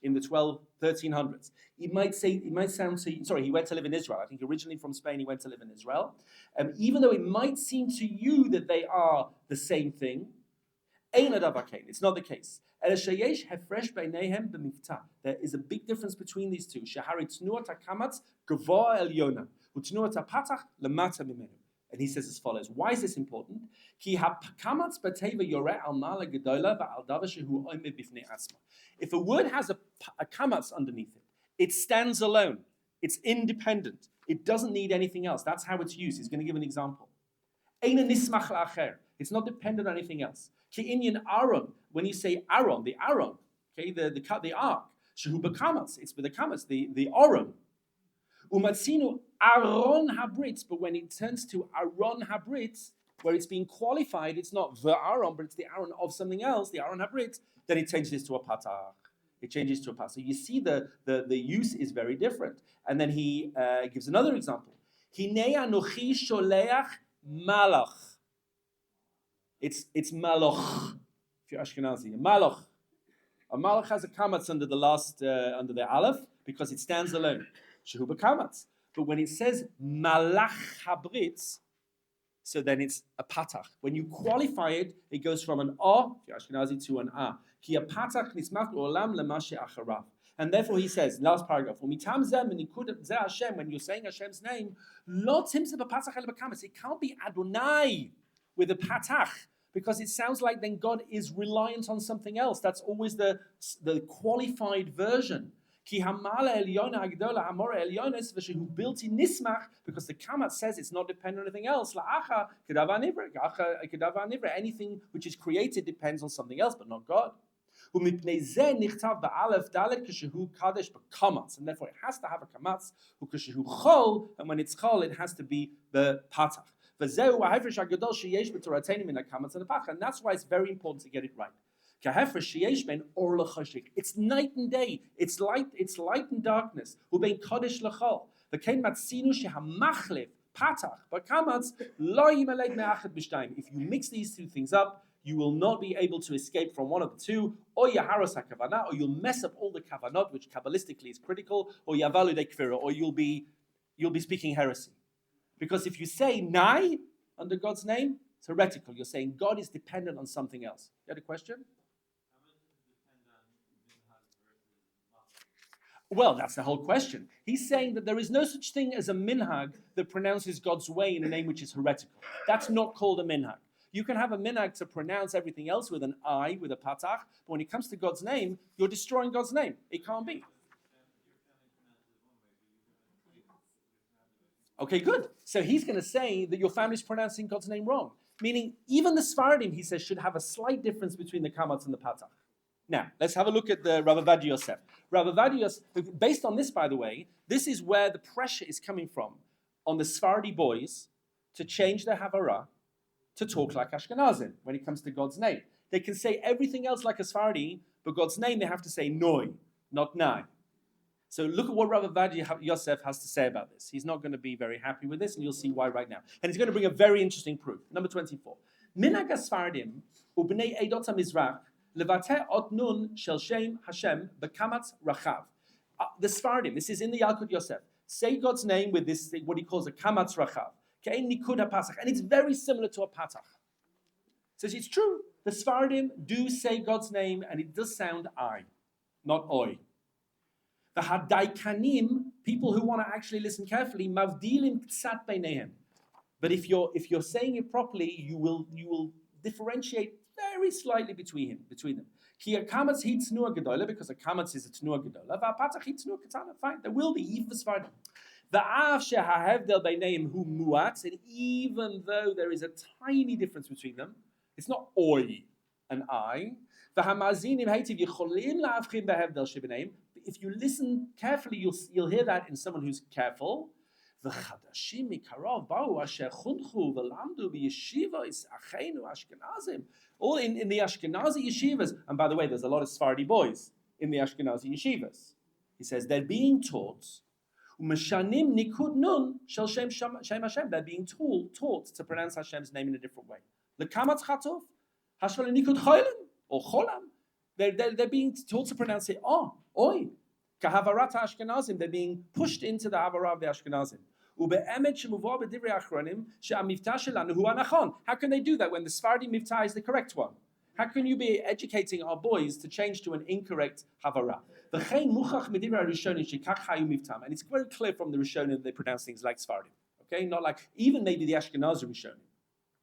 in the 1300s. He might sound to you, sorry, he went to live in Israel. I think originally from Spain he went to live in Israel. Even though it might seem to you that they are the same thing, it's not the case. There is a big difference between these two. And he says as follows. Why is this important? If a word has a kamatz underneath it, it stands alone. It's independent. It doesn't need anything else. That's how it's used. He's going to give an example. It's not dependent on anything else. Ki'inyan Aaron, when you say Aaron, the Aaron, okay, the ark, shehu b'kamatz, it's with the kamatz, the Aaron. Umatzinu Aaron habritz, but when it turns to Aaron habritz, where it's being qualified, it's not the Aaron, but it's the Aaron of something else, the Aaron habritz, then it changes to a patach. It changes to a patach. So you see the use is very different. And then he gives another example. Hinei anochi sholeach malach. It's malach. If you're Ashkenazi, a malach. A malach has a kamatz under the last under the aleph because it stands alone. Shehu b'kamatz. But when it says malach habritz, so then it's a patach. When you qualify it, it goes from an o, if you're Ashkenazi, to an a. Ki a patach nismach olam lemashe acharav. And therefore he says, last paragraph, when you're saying Hashem's name, it can't be Adonai with a patach, because it sounds like then God is reliant on something else. That's always the qualified version. Because the kamat says it's not dependent on anything else. Anything which is created depends on something else, but not God. And therefore it has to have a kamatz, and when it's chol, it has to be the patach. And that's why it's very important to get it right. It's night and day. It's light and darkness. If you mix these two things up, you will not be able to escape from one of the two, or you'll mess up all the kavanot, which kabbalistically is critical, or you'll be speaking heresy. Because if you say nai under God's name, it's heretical. You're saying God is dependent on something else. You had a question? Well, that's the whole question. He's saying that there is no such thing as a minhag that pronounces God's way in a name which is heretical. That's not called a minhag. You can have a minhag to pronounce everything else with an I, with a patach, but when it comes to God's name, you're destroying God's name. It can't be. Okay, good. So he's going to say that your family's pronouncing God's name wrong. Meaning, even the Sefardim, he says, should have a slight difference between the kamatz and the patach. Now, let's have a look at the Rabbi Yosef. Rabbi Yosef, based on this, by the way, this is where the pressure is coming from on the Sefardi boys to change their Havarah to talk like Ashkenazim when it comes to God's name. They can say everything else like a Sefardi, but God's name they have to say noi, not nai. So look at what Rabbi Yosef has to say about this. He's not going to be very happy with this, and you'll see why right now. And he's going to bring a very interesting proof. Number 24. Minhag Sefardim ubnei Eidot HaMizrach levateh ot nun shel shem Hashem b'kamatz rachav. The Sefardim, this is in the Yalkut Yosef, say God's name with this, what he calls a kamatz rachav. And it's very similar to a patach. Says it's true. The Sefardim do say God's name, and it does sound I, not oi. The Hadaikanim, people who want to actually listen carefully, mavdilim ktsat beinehem. But if you're saying it properly, you will differentiate very slightly between them. Ki a kamatz hi tznua gedola, because a kamatz is a tznua gedola. Va patach hi tznua katana. Fine, there will be even the Sefardim. And even though there is a tiny difference between them, it's not oi and I. If you listen carefully, you'll hear that in someone who's careful. All in the Ashkenazi yeshivas, and by the way, there's a lot of Sefardi boys in the Ashkenazi yeshivas. He says they're being taught. They're being taught to pronounce Hashem's name in a different way. Or cholam. They're being taught to pronounce it oi. Kahavarat Ashkenazim. They're being pushed into the havara of the Ashkenazim. How can they do that when the Sefardi Miftah is the correct one? How can you be educating our boys to change to an incorrect havara? And it's very clear from the Rishonim that they pronounce things like Sefardi. Okay, not like even maybe the Ashkenazi Rishonim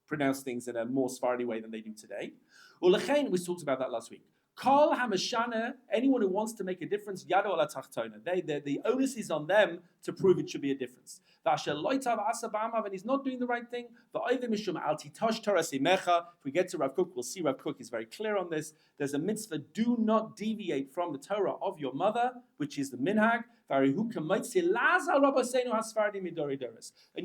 pronounce things in a more Sefardi way than they do today. We talked about that last week. Kol hamashana, anyone who wants to make a difference, yado ala tachtona. The onus is on them to prove it should be a difference. And he's not doing the right thing. If we get to Rav Kook, we'll see Rav Kook is very clear on this. There's a mitzvah: do not deviate from the Torah of your mother, which is the minhag. And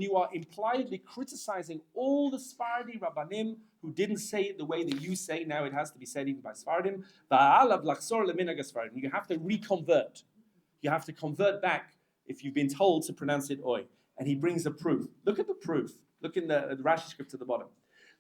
you are impliedly criticizing all the Sefardi Rabbanim who didn't say it the way that you say. Now it has to be said even by Sefardim. You have to reconvert. You have to convert back if you've been told to pronounce it oi. And he brings a proof. Look at the proof. Look in the Rashi script at the bottom.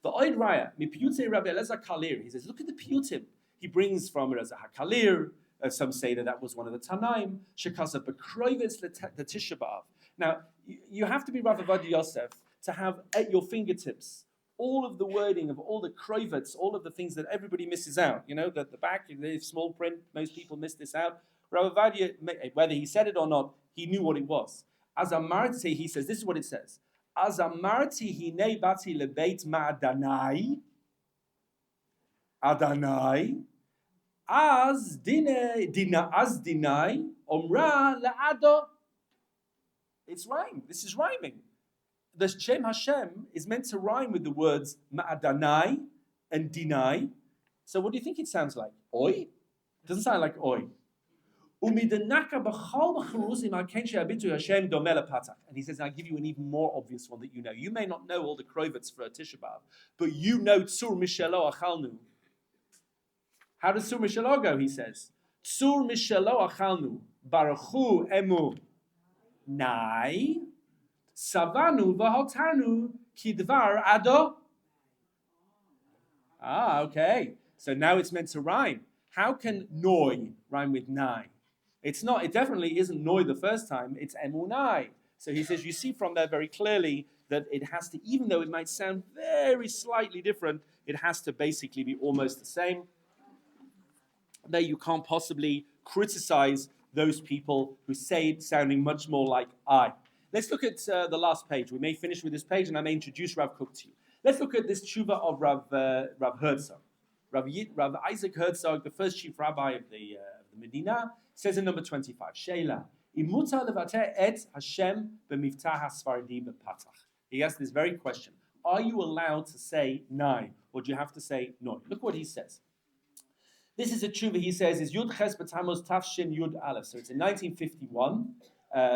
The oid raya, mi piyutei Rabbi Elazar Kalir. He says, look at the piyutim. He brings from Elazar HaKalir. Some say that was one of the Tanaim. Shekasa bekroivitz the Tisha B'Av. Now, you have to be Rav Avodah Yosef to have at your fingertips all of the wording of all the kroivitz, all of the things that everybody misses out. You know, the back, the small print, most people miss this out. Rav Avodah, whether he said it or not, he knew what it was. As Amarti, he says, this is what it says. As Amarti hinei bati lebeit ma'adanai. Adanai. As dinai omra la'ado. It's rhyme. This is rhyming. The Shem Hashem is meant to rhyme with the words ma'adanai and dinai. So what do you think it sounds like? Oi? It doesn't sound like oi. And he says, I'll give you an even more obvious one that you know. You may not know all the krovitz for a Tisha B'Av, but you know Tzur Mishelo Achalnu. How does Tzur Mishelo go? He says, Tzur Mishelo Achalnu, Baruchu Emu Nai, Savanu V'Hotarnu Kidvar Ado. Okay. So now it's meant to rhyme. How can Noi rhyme with Nai? It's not. It definitely isn't Noi the first time. It's Emunai. So he says, you see from there very clearly that it has to, even though it might sound very slightly different, it has to basically be almost the same. There you can't possibly criticize those people who say it sounding much more like I. Let's look at the last page. We may finish with this page, and I may introduce Rav Kook to you. Let's look at this tshuva of Rav Herzog. Rav Isaac Herzog, the first chief rabbi of the Medina, says in number 25, Sheila, Imuta levater et Hashem b'miftah haSfardi b'patach. He asks this very question. Are you allowed to say nai, or do you have to say no? Look what he says. This is a tshuva, he says, is Yud Ches B'Tammuz Tafshin Yud Aleph. So it's in 1951,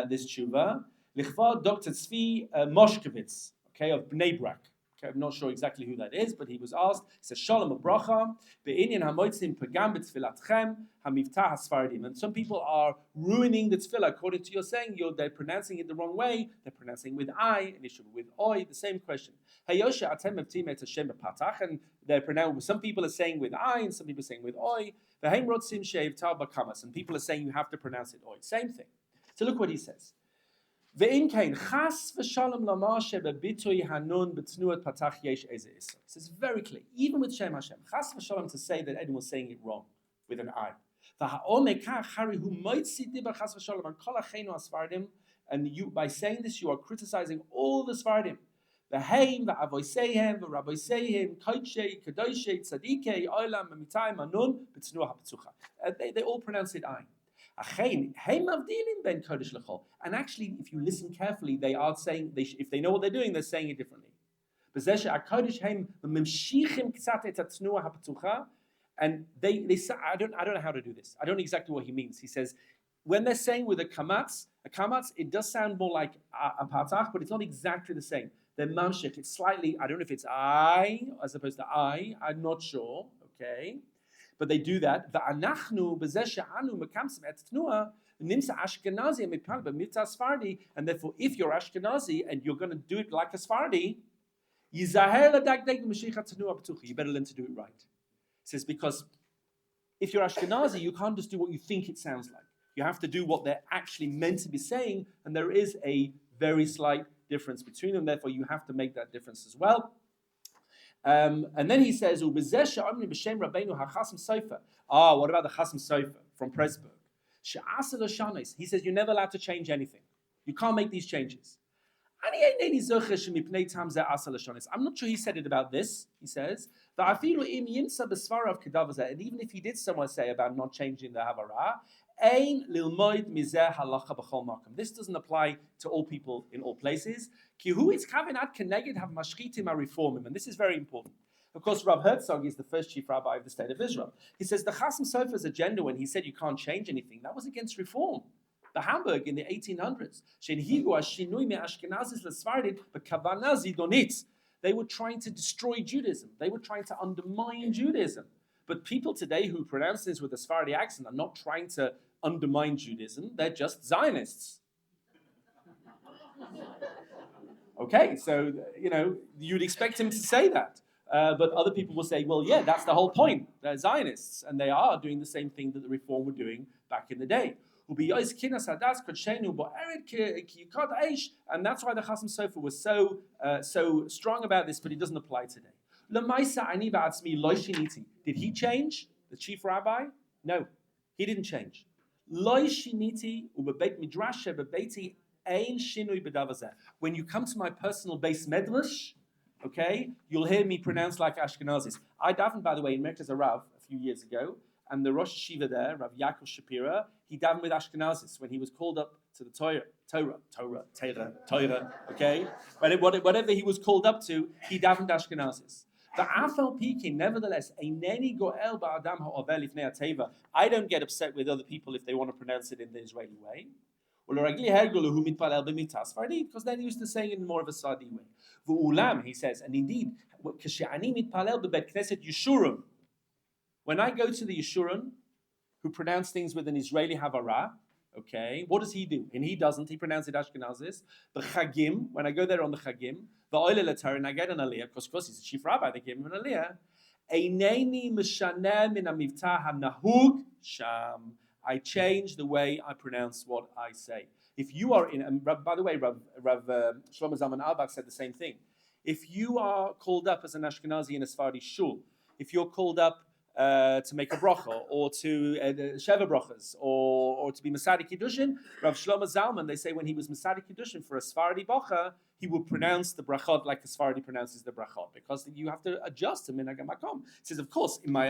this tshuva. Lichva Dr. Tzvi Moshkevitz, okay, of Bnei Brak. Okay, I'm not sure exactly who that is, but he was asked. He says, Shalom Abracha, Be'inyan hamoitzim pagam b'tfilatchem hamiftah haSfardim. And some people are ruining the tefillah. According to your saying, they're pronouncing it the wrong way. They're pronouncing with I, and it should be with oi. The same question. Hayosha atem mevtim et Hashem b'patach. And they're pronouncing, some people are saying with I, and some people are saying with oi. V'heim rotzim she'ivtah b'kamas. And people are saying you have to pronounce it oi. Same thing. So look what he says. Ve'im kain chas v'shalom lamar shebebitoy hanun b'tnuat patach yesh eze iser. This is very clear. Even with Shem Hashem, chas v'shalom to say that anyone was saying it wrong with an I. V'ha'omekach hari hu moitzi diba chas v'shalom an kol achenu haSfardim. And you, by saying this, you are criticizing all the Sefardim. V'heim v'avoiseihem v'raboiseihem koidshei kadoshei tzadikei olam amitai manun b'tnuah ha'petzucha. They all pronounce it I. And actually, if you listen carefully, they are saying, if they know what they're doing, they're saying it differently. And they say, I don't know how to do this. I don't know exactly what he means. He says, when they're saying with a kamatz, it does sound more like a patach, but it's not exactly the same. They're mamshich. It's slightly, I don't know if it's I as opposed to I. I'm not sure. Okay. But they do that. And therefore, if you're Ashkenazi and you're going to do it like a Sefardi, you better learn to do it right. It says, because if you're Ashkenazi, you can't just do what you think it sounds like. You have to do what they're actually meant to be saying, and there is a very slight difference between them. Therefore, you have to make that difference as well. And then he says, what about the Chasam Sofer from Presburg? He says, you're never allowed to change anything. You can't make these changes. I'm not sure he said it about this. He says, and even if he did somewhere say about not changing the Havara, this doesn't apply to all people in all places. And this is very important. Of course, Rav Herzog is the first chief rabbi of the state of Israel. He says the Chasam Sofer's agenda when he said you can't change anything, that was against reform. The Hamburg in the 1800s. They were trying to destroy Judaism. They were trying to undermine Judaism. But people today who pronounce this with a Sephardi accent are not trying to undermine Judaism. They're just Zionists. Okay, so, you'd expect him to say that. But other people will say, well, yeah, that's the whole point. They're Zionists. And they are doing the same thing that the Reform were doing back in the day. And that's why the Chasam Sofer was so strong about this, but it doesn't apply today. Did he change, the chief rabbi? No, he didn't change. When you come to my personal base medrash, okay, you'll hear me pronounce like Ashkenazis. I davened, by the way, in Merkaz Rav a few years ago, and the Rosh Yeshiva there, Rav Yaakov Shapira, he davened with Ashkenazis when he was called up to the Torah, okay? Whatever he was called up to, he davened Ashkenazis. The Afal Peking, nevertheless, I don't get upset with other people if they want to pronounce it in the Israeli way. Because then he used to say it in more of a Sadi way. He says, and indeed, when I go to the Yeshurun, who pronounce things with an Israeli Havara, okay, what does he do? And he doesn't. He pronounces it Ashkenazis. The Chagim, when I go there on the Chagim, the Oile Latar, and I get an Aliyah, because of course he's a chief rabbi, they give him an Aliyah. Eineni mishaneh min amivtah hanahug sham. I change the way I pronounce what I say. If you are in, and by the way, Rav Shlomo Zalman Auerbach said the same thing. If you are called up as an Ashkenazi in a Sefardi shul, if you're called up to make a bracha, or to Sheva brachas, or to be Masadi Kiddushin, Rav Shlomo Zalman, they say when he was Masadi Kiddushin for a Sefardi bracha, he would pronounce the brachot like the Sefardi pronounces the brachot, because you have to adjust to Minhag HaMakom. He says, of course, in my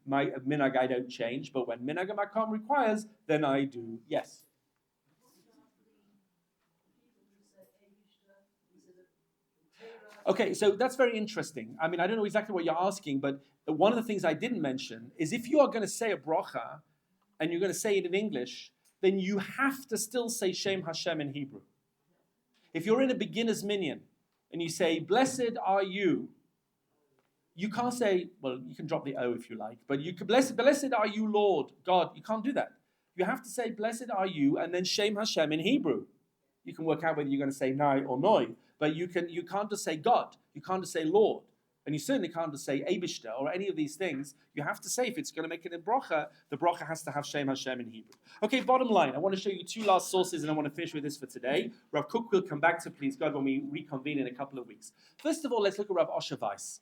Minhag I don't change, but when Minhag HaMakom requires, then I do. Yes? Okay, so that's very interesting. I mean, I don't know exactly what you're asking, but one of the things I didn't mention is if you are going to say a bracha, and you're going to say it in English, then you have to still say Shem Hashem in Hebrew. If you're in a beginner's minyan, and you say, blessed are you, you can't say, well, you can drop the O if you like, but you can, blessed are you, Lord, God. You can't do that. You have to say, blessed are you, and then Shem Hashem in Hebrew. You can work out whether you're going to say Nai or Noi, but you can't just say God. You can't just say Lord. And you certainly can't just say Eibishter or any of these things. You have to say, if it's going to make it in bracha, the bracha has to have Shem Hashem in Hebrew. Okay, bottom line, I want to show you two last sources, and I want to finish with this for today. Rav Kook will come back to, please God, when we reconvene in a couple of weeks. First of all, let's look at Rav Osher Weiss.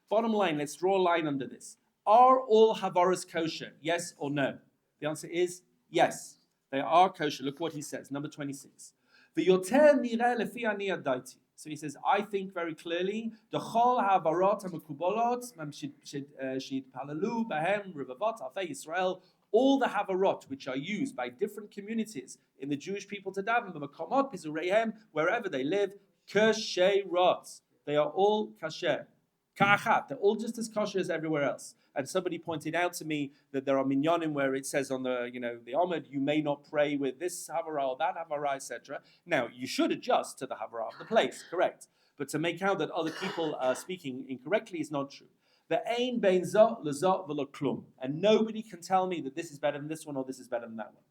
Bottom line, let's draw a line under this. Are all Havaras kosher? Yes or no? The answer is yes. They are kosher. Look what he says, number 26. So he says, I think very clearly, the chol havarot hamakubolot shitpalalu behem revavot alfei Yisrael, all the havarot which are used by different communities in the Jewish people to daven, b'makomot pizureihem, wherever they live, kasherot. They are all kasher. Ka'achat. They're all just as kosher as everywhere else. And somebody pointed out to me that there are minyanim where it says on the Amud, you may not pray with this havara or that havara, etc. Now, you should adjust to the havara of the place, correct? But to make out that other people are speaking incorrectly is not true. The ein bein zot lezot v'lo klum, and nobody can tell me that this is better than this one or this is better than that one.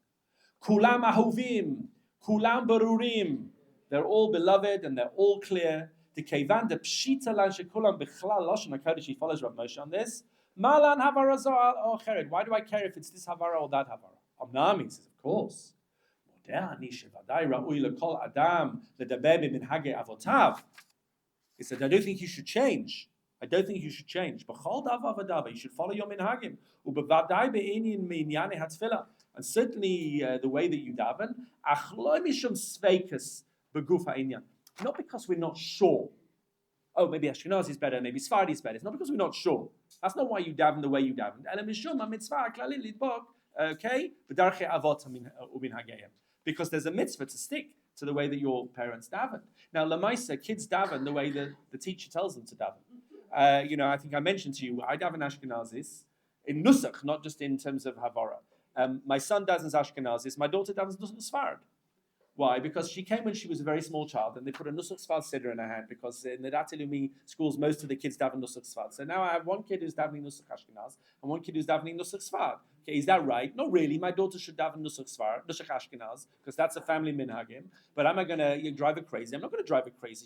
Kulam ahovim, kulam barurim. They're all beloved and they're all clear. The kevan de pshita lan shekulam bichlal lashon hakodesh. He follows Rabbi Moshe on this. Malan havara or chered. Why do I care if it's this havara or that havara? Amnami says, of course. He said, I don't think you should change. I don't think you should change. You should follow your minhagim. And certainly the way that you daven, not because we're not sure. Oh, maybe Ashkenazi is better, maybe Sefardi is better. It's not because we're not sure. That's not why you daven the way you daven. Okay? Because there's a mitzvah to stick to the way that your parents daven. Now, Lamaisa, kids daven the way that the teacher tells them to daven. I think I mentioned to you, I daven Ashkenazis in Nusach, not just in terms of Havara. My son davens Ashkenazis, my daughter davens Nusach Sfarad. Why? Because she came when she was a very small child, and they put a Nusach Sfard Siddur in her hand, because in the Dat Ilumi schools, most of the kids daven Nusach Sfard. So now I have one kid who's davening Nusach Ashkenaz, and one kid who's davening Nusach Sfard. Okay, is that right? Not really. My daughter should daven Nusach Sfard, Nusach Ashkenaz, because that's a family minhagim. But am I going to drive her crazy? I'm not going to drive her crazy.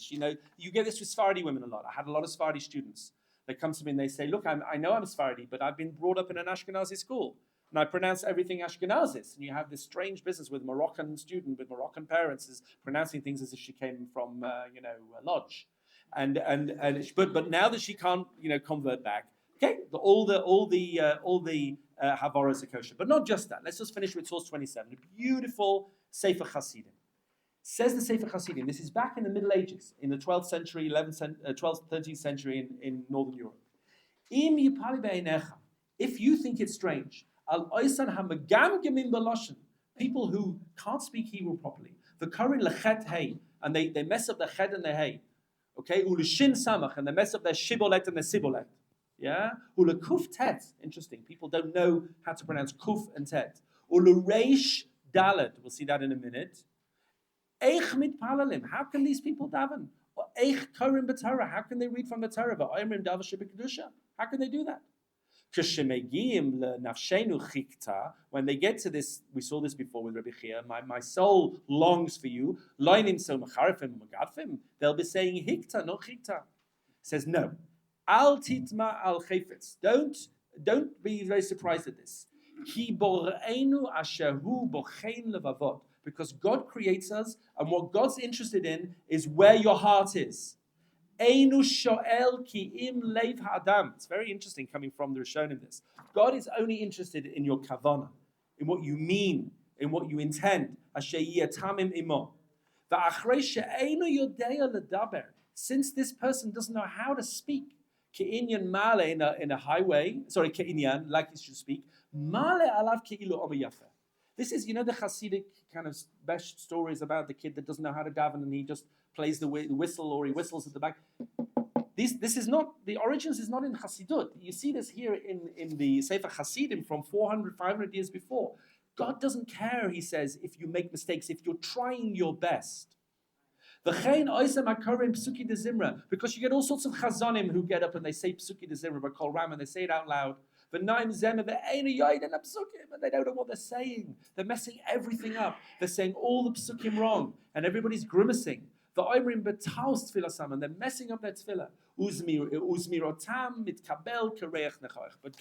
You get this with Sefardi women a lot. I had a lot of Sefardi students. They come to me and they say, look, I know I'm Sefardi, but I've been brought up in an Ashkenazi school. And I pronounce everything Ashkenazis. And you have this strange business with a Moroccan student with Moroccan parents is pronouncing things as if she came from, a lodge. But now that she can't, convert back, okay, all the Havaras are kosher. But not just that. Let's just finish with source 27. A beautiful Sefer Hasidim. Says the Sefer Hasidim. This is back in the Middle Ages, in the 12th century, 12th, 13th century in Northern Europe. If you think it's strange, people who can't speak Hebrew properly, the current lechet hey, and they mess up the chet and the hey, okay, ulushin samach, and they mess up their shibolet and their sibolet, yeah, ulakuf tet. Interesting, people don't know how to pronounce kuf and tet. Ulureish dalet. We'll see that in a minute. Eich mit palalim. How can these people daven? Eich korim b'Torah. How can they read from the Torah? V'oimrim davar shebekdusha. How can they do that? When they get to this, we saw this before with Rabbi Chia, my soul longs for you. They'll be saying hikta, not chikta. Says no. Al titma al chayfetz. Don't be very surprised at this. Because God creates us, and what God's interested in is where your heart is. It's very interesting coming from the Rishon in this. God is only interested in your kavanah, in what you mean, in what you intend. Since this person doesn't know how to speak, in a highway, like he should speak, this is, the Hasidic kind of best stories about the kid that doesn't know how to daven and he just plays the whistle or he whistles at the back. This is not, the origins is not in Hasidut. You see this here in the Sefer Hasidim from 400, 500 years before. God doesn't care, he says, if you make mistakes, if you're trying your best. Because you get all sorts of chazanim who get up and they say Psuki de Zimra by Kol Ram and they say it out loud. And they don't know what they're saying. They're messing everything up. They're saying all the psukim wrong, and everybody's grimacing. And they're messing up their tefillah. But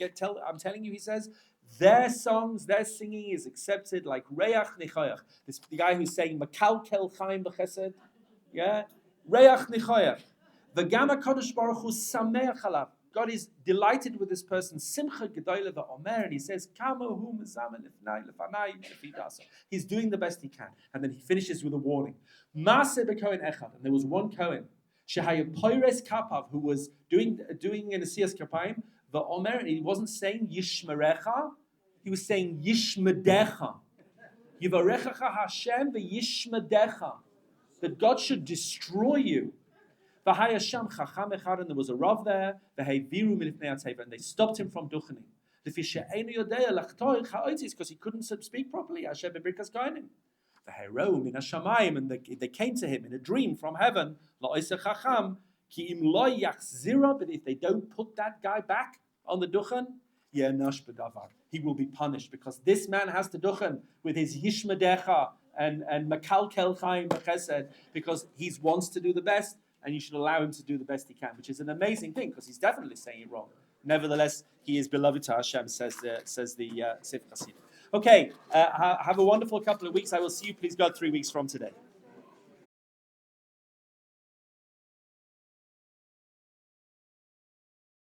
I'm telling you, he says, their songs, their singing is accepted like reach nechoyach. The guy who's saying makalkel chaim b'chesed, yeah, reach nechoyach. V'gam HaKadosh Baruch Hu sameach alav. God is delighted with this person. Simcha gedoyle v'omer, and he says, "Kamahu mezamen lefanai lefidasa." He's doing the best he can, and then he finishes with a warning. Maaseh b'kohen echad, and there was one Kohen, shehaya poires kapav, who was doing an asiyas kapayim. V'omer, and he wasn't saying Yishmerecha. He was saying Yishmedecha. Yivarechacha Hashem v'yishmedecha. That God should destroy you. V'hayasham chacham echad, and there was a Rav there. V'heiviru milifnei haTeva, and they stopped him from duchening. Because he couldn't speak properly. Hashem b'brikas kohanim. V'heiru min hashamayim, and they came to him in a dream from heaven. La'oser chacham ki im lo yachzira, but if they don't put that guy back on the duchen, ye'nash b'davar, he will be punished, because this man has to duchen with his yishmedecha and makalkel chaim b'chesed, because he wants to do the best, and you should allow him to do the best he can, which is an amazing thing, because he's definitely saying it wrong. Nevertheless, he is beloved to Hashem, says the Sefardi. Okay, have a wonderful couple of weeks. I will see you, please God, 3 weeks from today.